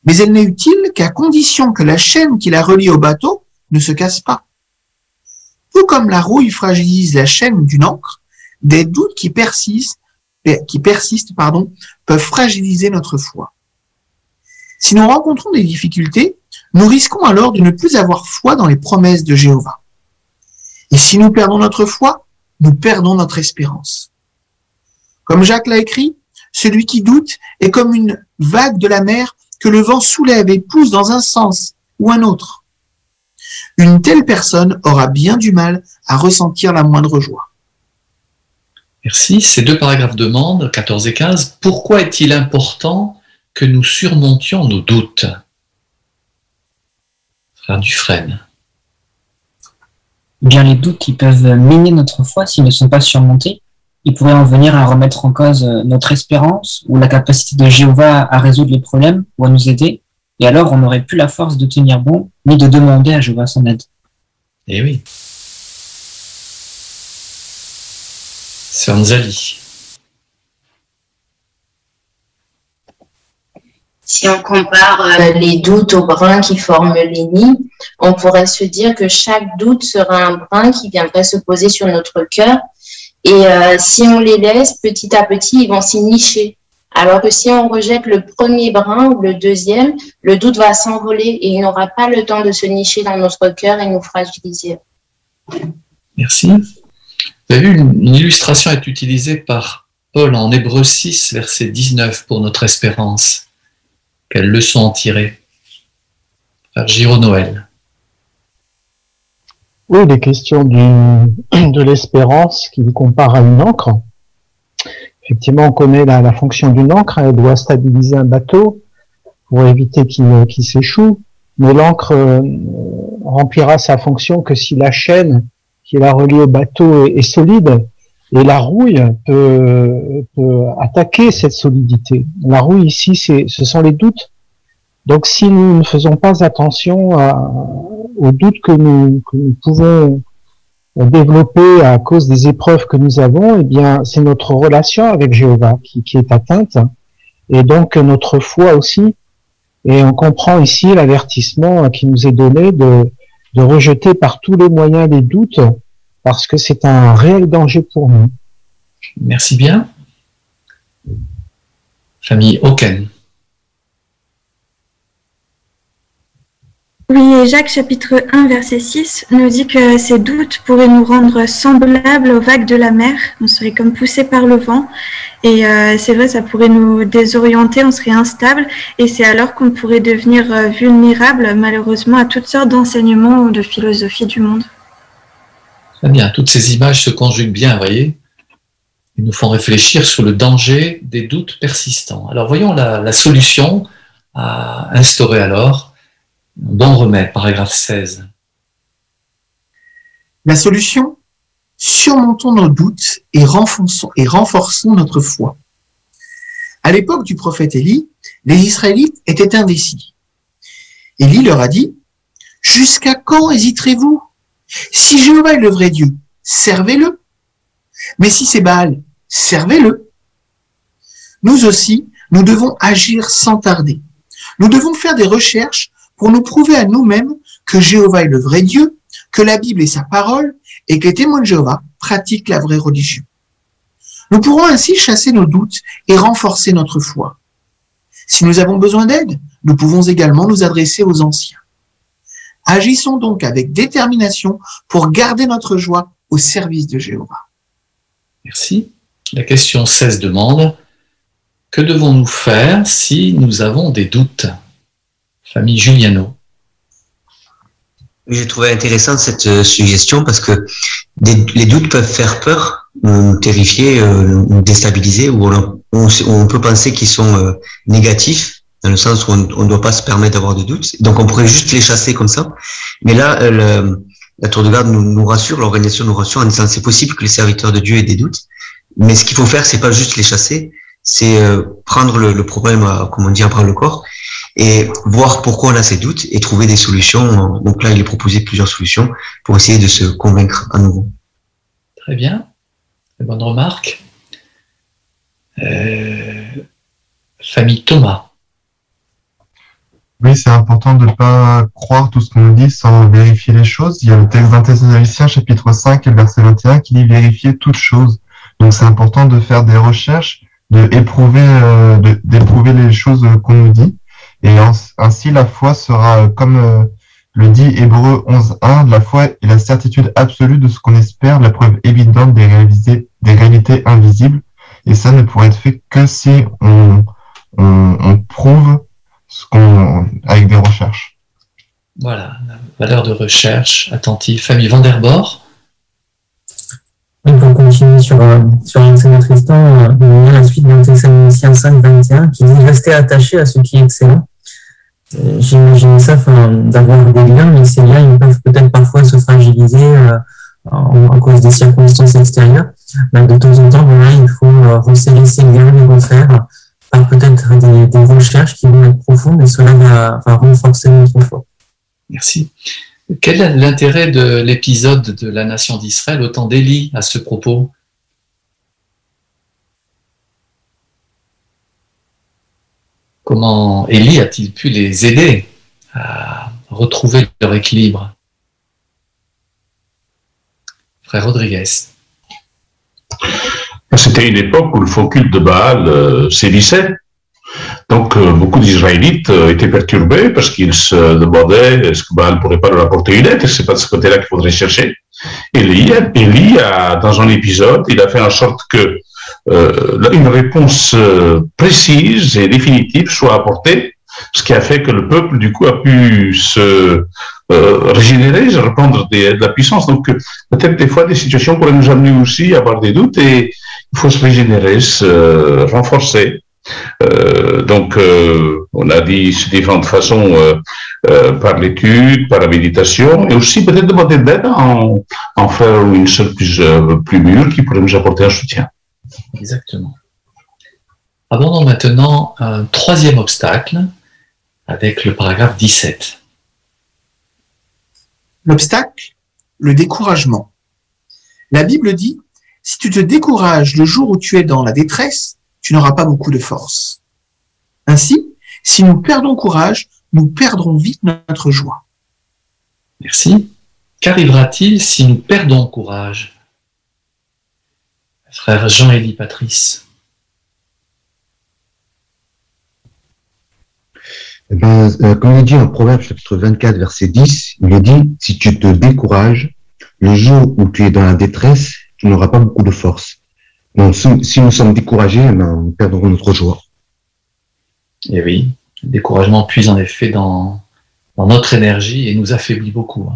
Mais elle n'est utile qu'à condition que la chaîne qui la relie au bateau ne se casse pas. Tout comme la rouille fragilise la chaîne d'une ancre, des doutes qui persistent, peuvent fragiliser notre foi. Si nous rencontrons des difficultés, nous risquons alors de ne plus avoir foi dans les promesses de Jéhovah. Et si nous perdons notre foi, nous perdons notre espérance. Comme Jacques l'a écrit, celui qui doute est comme une vague de la mer que le vent soulève et pousse dans un sens ou un autre. Une telle personne aura bien du mal à ressentir la moindre joie. Merci. Ces deux paragraphes demandent, 14 et 15, pourquoi est-il important que nous surmontions nos doutes? Frère Dufresne. Bien, les doutes qui peuvent miner notre foi s'ils ne sont pas surmontés, ils pourraient en venir à remettre en cause notre espérance ou la capacité de Jéhovah à résoudre les problèmes ou à nous aider. Et alors, on n'aurait plus la force de tenir bon, ni de demander à Jéhovah son aide. Eh oui. Sœur Nzali. Si on compare les doutes aux brins qui forment les nids, on pourrait se dire que chaque doute sera un brin qui viendrait se poser sur notre cœur. Et si on les laisse, petit à petit, ils vont s'y nicher. Alors que si on rejette le premier brin ou le deuxième, le doute va s'envoler et il n'aura pas le temps de se nicher dans notre cœur et nous fragiliser. Merci. Vous avez vu, une illustration est utilisée par Paul en Hébreux 6, verset 19 pour notre espérance. Quelle leçon en tirer? Frère Giraud Noël. Oui, des questions de l'espérance qui nous compare à une ancre. Effectivement, on connaît la fonction d'une ancre, elle doit stabiliser un bateau pour éviter qu'il s'échoue, mais l'ancre remplira sa fonction que si la chaîne qui la relie au bateau est solide, et la rouille peut attaquer cette solidité. La rouille ici, ce sont les doutes. Donc si nous ne faisons pas attention aux doutes que nous pouvons développer à cause des épreuves que nous avons, eh bien, c'est notre relation avec Jéhovah qui est atteinte, et donc notre foi aussi. Et on comprend ici l'avertissement qui nous est donné de rejeter par tous les moyens les doutes, parce que c'est un réel danger pour nous. Merci bien. Famille Oken. Oui, Jacques chapitre 1 verset 6 nous dit que ces doutes pourraient nous rendre semblables aux vagues de la mer, on serait comme poussés par le vent, et c'est vrai, ça pourrait nous désorienter, on serait instable, et c'est alors qu'on pourrait devenir vulnérable malheureusement à toutes sortes d'enseignements ou de philosophies du monde. Très bien, toutes ces images se conjuguent bien, vous voyez. Ils nous font réfléchir sur le danger des doutes persistants. Alors voyons la solution à instaurer alors. Bon remède, paragraphe 16. La solution, surmontons nos doutes et renforçons notre foi. À l'époque du prophète Élie, les Israélites étaient indécis. Élie leur a dit, « Jusqu'à quand hésiterez-vous? Si Jéhovah est le vrai Dieu, servez-le. Mais si c'est Baal, servez-le. » Nous aussi, nous devons agir sans tarder. Nous devons faire des recherches pour nous prouver à nous-mêmes que Jéhovah est le vrai Dieu, que la Bible est sa parole et que les témoins de Jéhovah pratiquent la vraie religion. Nous pourrons ainsi chasser nos doutes et renforcer notre foi. Si nous avons besoin d'aide, nous pouvons également nous adresser aux anciens. Agissons donc avec détermination pour garder notre joie au service de Jéhovah. Merci. La question 16 demande, que devons-nous faire si nous avons des doutes? Famille Giuliano. J'ai trouvé intéressante cette suggestion parce que les doutes peuvent faire peur, nous terrifier, nous déstabiliser, ou on peut penser qu'ils sont négatifs, dans le sens où on ne doit pas se permettre d'avoir de doutes. Donc on pourrait juste les chasser comme ça. Mais là, la tour de garde nous rassure, l'organisation nous rassure en disant c'est possible que les serviteurs de Dieu aient des doutes. Mais ce qu'il faut faire, c'est pas juste les chasser, c'est prendre le problème à bras le corps et voir pourquoi on a ces doutes et trouver des solutions. Donc là, il est proposé plusieurs solutions pour essayer de se convaincre à nouveau. Très bien, très bonne remarque. Famille Thomas. Oui, c'est important de ne pas croire tout ce qu'on nous dit sans vérifier les choses. Il y a le texte d'Un Thessaloniciens, chapitre 5, verset 21, qui dit « Vérifier toutes choses ». Donc c'est important de faire des recherches, d'éprouver les choses qu'on nous dit. Et ainsi, la foi sera, comme le dit Hébreux 11.1, la foi est la certitude absolue de ce qu'on espère, la preuve évidente des réalités invisibles. Et ça ne pourrait être fait que si on prouve avec des recherches. Voilà, la valeur de recherche attentive. Famille Van der Bor. Oui, pour continuer sur l'enseignement Tristan, on a la suite dans Thessaloniciens 5, 21 qui dit « Restez attachés à ce qui est excellent ». J'imagine ça, d'avoir des liens, mais ces liens, ils peuvent peut-être parfois se fragiliser à cause des circonstances extérieures. Donc, de temps en temps, voilà, il faut resserrer ces liens, les refaire par peut-être des recherches qui vont être profondes et cela va renforcer notre foi. Merci. Quel est l'intérêt de l'épisode de la nation d'Israël au temps d'Élie à ce propos? Comment Élie a-t-il pu les aider à retrouver leur équilibre? Frère Rodriguez. C'était une époque où le faux culte de Baal sévissait. Donc, beaucoup d'Israélites étaient perturbés parce qu'ils se demandaient est-ce que Baal ne pourrait pas leur apporter une aide? C'est pas de ce côté-là qu'il faudrait chercher. Élie dans un épisode, il a fait en sorte que une réponse précise et définitive soit apportée, ce qui a fait que le peuple, du coup, a pu se régénérer, se reprendre de la puissance. Donc, peut-être des fois, des situations pourraient nous amener aussi à avoir des doutes et il faut se régénérer, se renforcer. Donc, on a dit se défendre de façon par l'étude, par la méditation, et aussi peut-être demander de l'aide en frère ou une sœur plus mûre qui pourrait nous apporter un soutien. Exactement. Abordons maintenant un troisième obstacle avec le paragraphe 17. L'obstacle, le découragement. La Bible dit, si tu te décourages le jour où tu es dans la détresse, tu n'auras pas beaucoup de force. Ainsi, si nous perdons courage, nous perdrons vite notre joie. Merci. Qu'arrivera-t-il si nous perdons courage? Frère Jean-Élie Patrice. Comme il dit en Proverbe chapitre 24, verset 10, il est dit, si tu te décourages, le jour où tu es dans la détresse, tu n'auras pas beaucoup de force. Donc, si nous sommes découragés, nous perdrons notre joie. Et oui, le découragement puise en effet dans notre énergie et nous affaiblit beaucoup.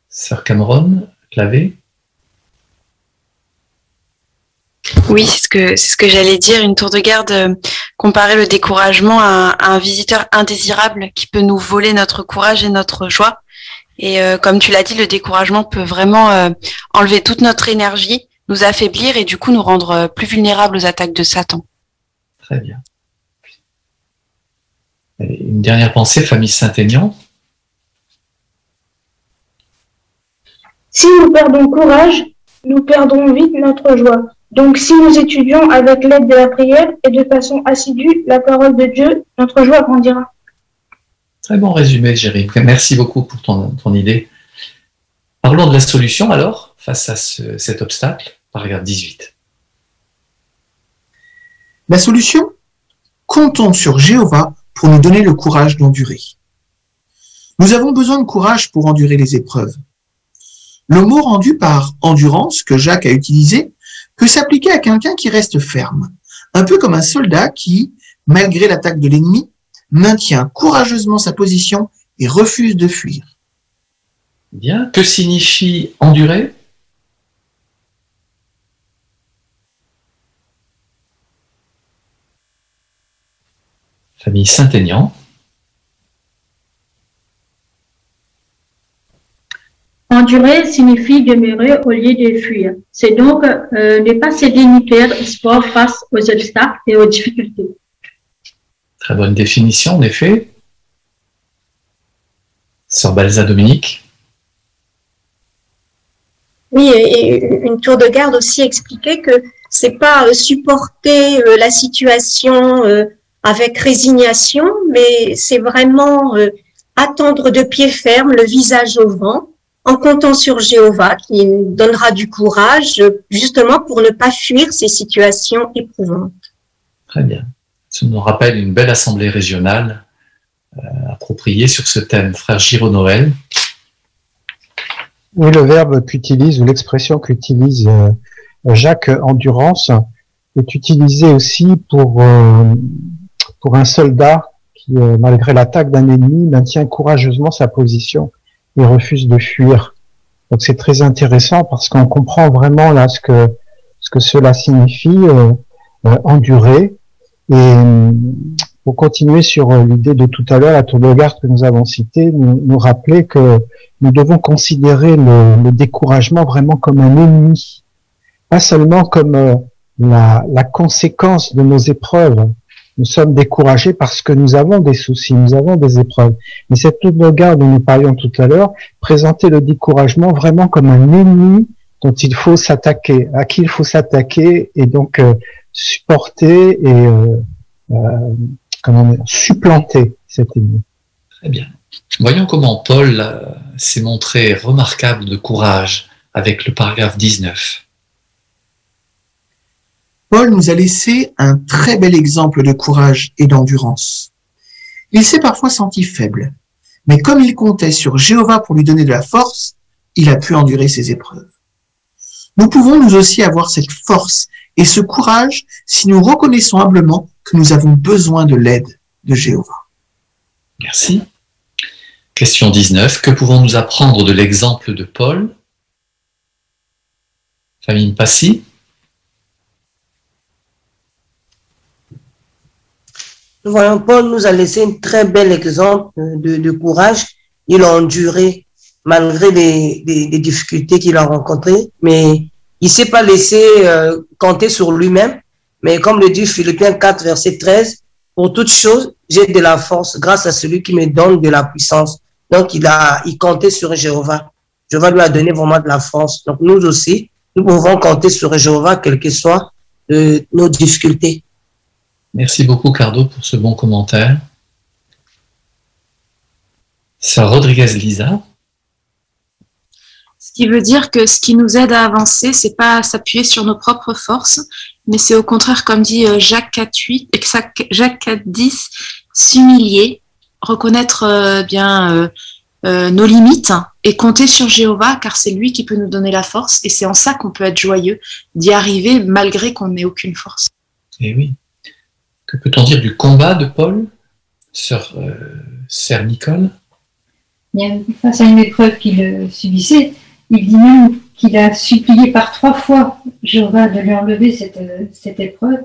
Sœur Cameron, Clavé. Oui, c'est ce que j'allais dire. Une tour de garde comparer le découragement à un visiteur indésirable qui peut nous voler notre courage et notre joie. Et comme tu l'as dit, le découragement peut vraiment enlever toute notre énergie, nous affaiblir et du coup nous rendre plus vulnérables aux attaques de Satan. Très bien. Et une dernière pensée, famille Saint-Aignan. Si nous perdons courage, nous perdrons vite notre joie. Donc, si nous étudions avec l'aide de la prière et de façon assidue la parole de Dieu, notre joie grandira. Très bon résumé, Jérémy. Merci beaucoup pour ton idée. Parlons de la solution alors, face à cet obstacle, paragraphe 18. La solution? Comptons sur Jéhovah pour nous donner le courage d'endurer. Nous avons besoin de courage pour endurer les épreuves. Le mot rendu par endurance que Jacques a utilisé peut s'appliquer à quelqu'un qui reste ferme, un peu comme un soldat qui, malgré l'attaque de l'ennemi, maintient courageusement sa position et refuse de fuir. Bien. Que signifie endurer? Famille Saint-Aignan. Endurer signifie demeurer au lieu de fuir. C'est donc ne pas céder ni perdre espoir face aux obstacles et aux difficultés. Très bonne définition, en effet. Sœur Balza Dominique. Oui, et une tour de garde aussi expliquait que c'est pas supporter la situation avec résignation, mais c'est vraiment attendre de pied ferme, le visage au vent, en comptant sur Jéhovah qui nous donnera du courage justement pour ne pas fuir ces situations éprouvantes. Très bien. Ça nous rappelle une belle assemblée régionale appropriée sur ce thème. Frère Giraud Noël. Oui, le verbe qu'utilise ou l'expression qu'utilise Jacques Endurance est utilisé aussi pour un soldat qui, malgré l'attaque d'un ennemi, maintient courageusement sa position et refuse de fuir. Donc c'est très intéressant parce qu'on comprend vraiment là ce que cela signifie, endurer. Et pour continuer sur l'idée de tout à l'heure, la tour de garde que nous avons citée, nous rappeler que nous devons considérer le découragement vraiment comme un ennemi, pas seulement comme la conséquence de nos épreuves. Nous sommes découragés parce que nous avons des soucis, nous avons des épreuves. Mais cette tour de garde dont nous parlions tout à l'heure présentait le découragement vraiment comme un ennemi dont il faut s'attaquer, à qui il faut s'attaquer et donc supporter et supplanter cet ennemi. Très bien. Voyons comment Paul s'est montré remarquable de courage avec le paragraphe 19. Paul nous a laissé un très bel exemple de courage et d'endurance. Il s'est parfois senti faible, mais comme il comptait sur Jéhovah pour lui donner de la force, il a pu endurer ses épreuves. Nous pouvons nous aussi avoir cette force et ce courage si nous reconnaissons humblement que nous avons besoin de l'aide de Jéhovah. Merci. Question 19. Que pouvons-nous apprendre de l'exemple de Paul? Famille Passy. Nous voyons, Paul nous a laissé un très bel exemple de courage. Il a enduré malgré les difficultés qu'il a rencontrées, mais il ne s'est pas laissé compter sur lui-même. Mais comme le dit Philippiens 4, verset 13, pour toute chose, j'ai de la force grâce à celui qui me donne de la puissance. Donc, il comptait sur Jéhovah. Jéhovah lui a donné vraiment de la force. Donc, nous aussi, nous pouvons compter sur Jéhovah, quelles que soient nos difficultés. Merci beaucoup, Cardo, pour ce bon commentaire. Sœur Rodriguez-Lisa. Ce qui veut dire que ce qui nous aide à avancer, c'est pas s'appuyer sur nos propres forces, mais c'est au contraire, comme dit Jacques 4.10, s'humilier, reconnaître nos limites et compter sur Jéhovah, car c'est lui qui peut nous donner la force, et c'est en ça qu'on peut être joyeux d'y arriver malgré qu'on n'ait aucune force. Eh oui. Que peut-on dire du combat de Paul, sœur Nicole? Face à une épreuve qu'il subissait, il dit même qu'il a supplié par 3 fois Jéhovah de lui enlever cette épreuve.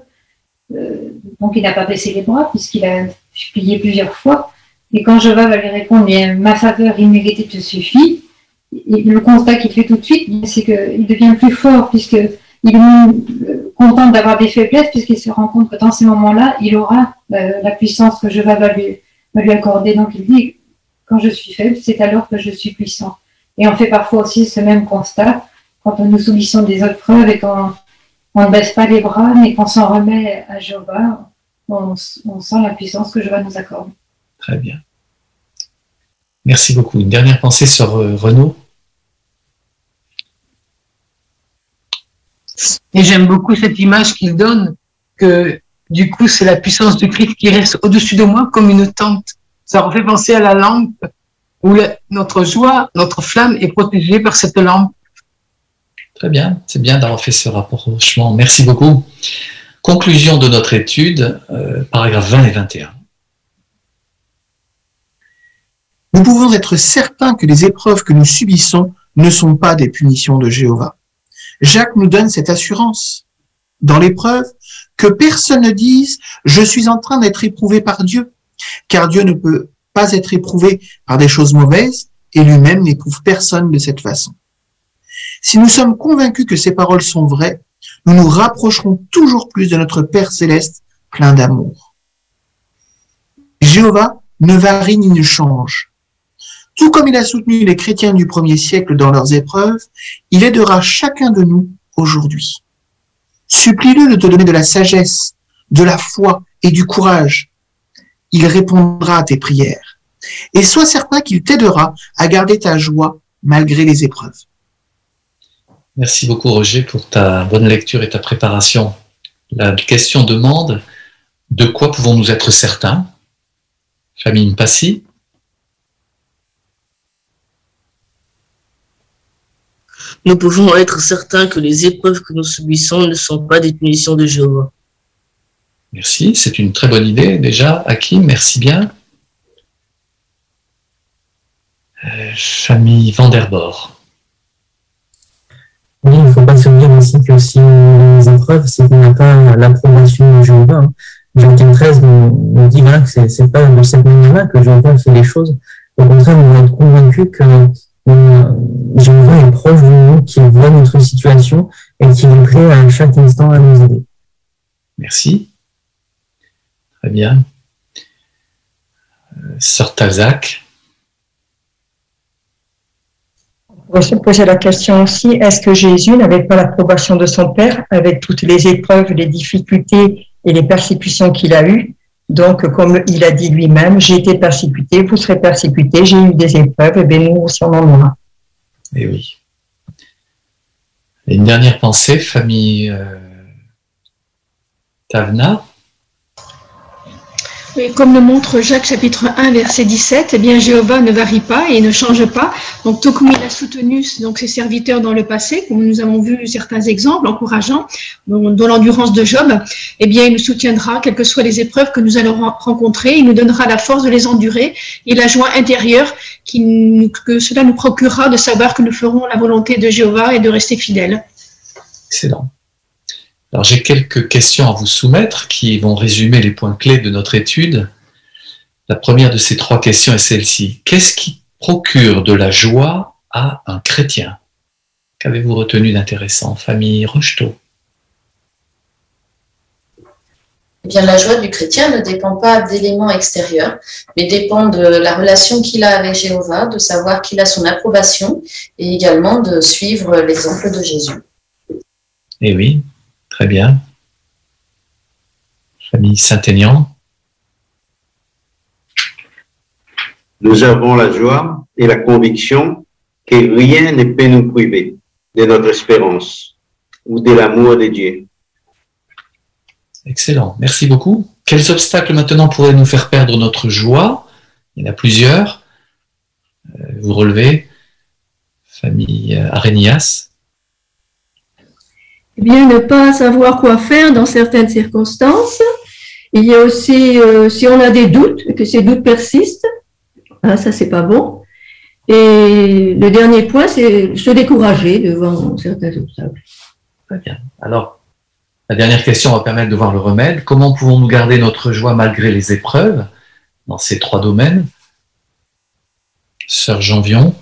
Donc il n'a pas baissé les bras puisqu'il a supplié plusieurs fois. Et quand Jéhovah va lui répondre, ma faveur imméritée te suffit, et le constat qu'il fait tout de suite, c'est qu'il devient plus fort puisqu'il est content d'avoir des faiblesses puisqu'il se rend compte que dans ces moments-là, il aura la puissance que Jéhovah va lui accorder. Donc il dit, quand je suis faible, c'est alors que je suis puissant. Et on fait parfois aussi ce même constat quand nous subissons des épreuves et qu'on ne baisse pas les bras, mais qu'on s'en remet à Jéhovah, on sent la puissance que Jéhovah nous accorde. Très bien. Merci beaucoup. Une dernière pensée sur Renaud. Et j'aime beaucoup cette image qu'il donne, que du coup, c'est la puissance du Christ qui reste au-dessus de moi comme une tente. Ça refait penser à la lampe où notre joie, notre flamme est protégée par cette lampe. Très bien, c'est bien d'avoir fait ce rapprochement. Merci beaucoup. Conclusion de notre étude, paragraphes 20 et 21. Nous pouvons être certains que les épreuves que nous subissons ne sont pas des punitions de Jéhovah. Jacques nous donne cette assurance dans l'épreuve que personne ne dise « je suis en train d'être éprouvé par Dieu », car Dieu ne peut pas être éprouvé par des choses mauvaises et lui-même n'éprouve personne de cette façon. Si nous sommes convaincus que ces paroles sont vraies, nous nous rapprocherons toujours plus de notre Père céleste plein d'amour. Jéhovah ne varie ni ne change. Tout comme il a soutenu les chrétiens du 1er siècle dans leurs épreuves, il aidera chacun de nous aujourd'hui. Supplie-le de te donner de la sagesse, de la foi et du courage. Il répondra à tes prières. Et sois certain qu'il t'aidera à garder ta joie malgré les épreuves. Merci beaucoup Roger pour ta bonne lecture et ta préparation. La question demande « De quoi pouvons-nous être certains ?» Famille Passy. nous pouvons être certains que les épreuves que nous subissons ne sont pas des punitions de Jéhovah. Merci, c'est une très bonne idée déjà. Hakim, merci bien. Famille Vanderbord. Oui, il ne faut pas se dire aussi que si on a des épreuves, c'est qu'on n'a pas l'approbation de Jéhovah. Hein. Jean 13 nous dit voilà, que c'est pas de cette manière-là que Jéhovah fait les choses. Au contraire, on doit être convaincu que Jéhovah est proche de nous, qu'il voit notre situation et qu'il est prêt à chaque instant à nous aider. Merci. Très bien. Sœur Talzac. On va se poser la question aussi, est-ce que Jésus n'avait pas l'approbation de son Père avec toutes les épreuves, les difficultés et les persécutions qu'il a eues? Donc, comme il a dit lui-même, j'ai été persécuté, vous serez persécutés, j'ai eu des épreuves, et bien nous aussi on en aura. Eh oui. Et une dernière pensée, famille Tavna. Oui, comme le montre Jacques chapitre 1 verset 17, eh bien Jéhovah ne varie pas et ne change pas. Donc tout comme il a soutenu donc ses serviteurs dans le passé, comme nous avons vu certains exemples encourageants dans l'endurance de Job, eh bien il nous soutiendra quelles que soient les épreuves que nous allons rencontrer, il nous donnera la force de les endurer et la joie intérieure que cela nous procurera de savoir que nous ferons la volonté de Jéhovah et de rester fidèles. Excellent. Alors j'ai quelques questions à vous soumettre qui vont résumer les points clés de notre étude. La première de ces 3 questions est celle-ci. Qu'est-ce qui procure de la joie à un chrétien? Qu'avez-vous retenu d'intéressant, famille Rocheteau? Eh bien, la joie du chrétien ne dépend pas d'éléments extérieurs, mais dépend de la relation qu'il a avec Jéhovah, de savoir qu'il a son approbation et également de suivre l'exemple de Jésus. Eh oui. Très bien. Famille Saint-Aignan. Nous avons la joie et la conviction que rien ne peut nous priver de notre espérance ou de l'amour de Dieu. Excellent. Merci beaucoup. Quels obstacles maintenant pourraient nous faire perdre notre joie? Il y en a plusieurs. Vous relevez. Famille Arénias. Eh bien, ne pas savoir quoi faire dans certaines circonstances. Il y a aussi, si on a des doutes, que ces doutes persistent, hein, ça c'est pas bon. Et le dernier point, c'est se décourager devant certains obstacles. Très bien. Alors, la dernière question va permettre de voir le remède. Comment pouvons-nous garder notre joie malgré les épreuves dans ces 3 domaines? Sœur Janvion.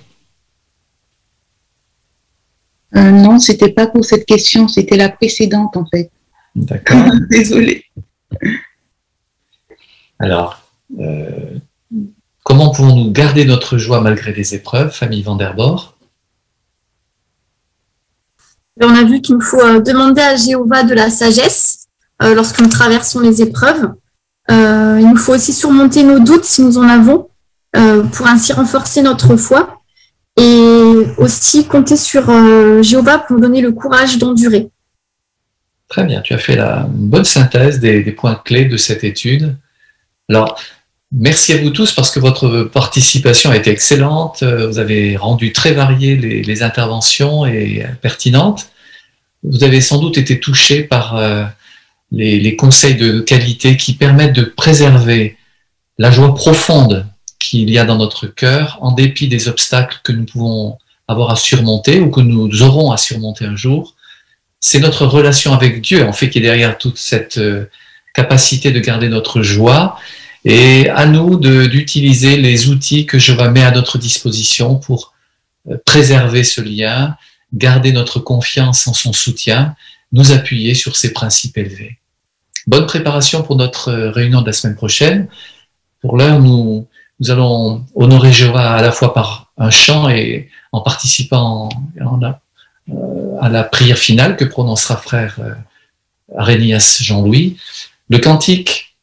Non, c'était pas pour cette question, c'était la précédente en fait. D'accord. Désolée. Alors, comment pouvons-nous garder notre joie malgré les épreuves, famille Vanderbord? On a vu qu'il nous faut demander à Jéhovah de la sagesse lorsque nous traversons les épreuves. Il nous faut aussi surmonter nos doutes si nous en avons pour ainsi renforcer notre foi. Et aussi compter sur Jéhovah pour nous donner le courage d'endurer. Très bien, tu as fait une bonne synthèse des points clés de cette étude. Alors, merci à vous tous parce que votre participation a été excellente. Vous avez rendu très variées les interventions et pertinentes. Vous avez sans doute été touchés par les conseils de qualité qui permettent de préserver la joie profonde qu'il y a dans notre cœur, en dépit des obstacles que nous pouvons avoir à surmonter ou que nous aurons à surmonter un jour. C'est notre relation avec Dieu, en fait, qui est derrière toute cette capacité de garder notre joie, et à nous d'utiliser les outils que Jéhovah met à notre disposition pour préserver ce lien, garder notre confiance en son soutien, nous appuyer sur ses principes élevés. Bonne préparation pour notre réunion de la semaine prochaine. Pour l'heure, nous allons honorer Jéhovah à la fois par un chant et en participant à la prière finale que prononcera frère Arénias Jean-Louis. Le cantique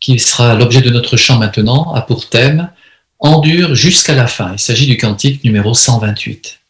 qui sera l'objet de notre chant maintenant a pour thème « Endure jusqu'à la fin ». Il s'agit du cantique numéro 128.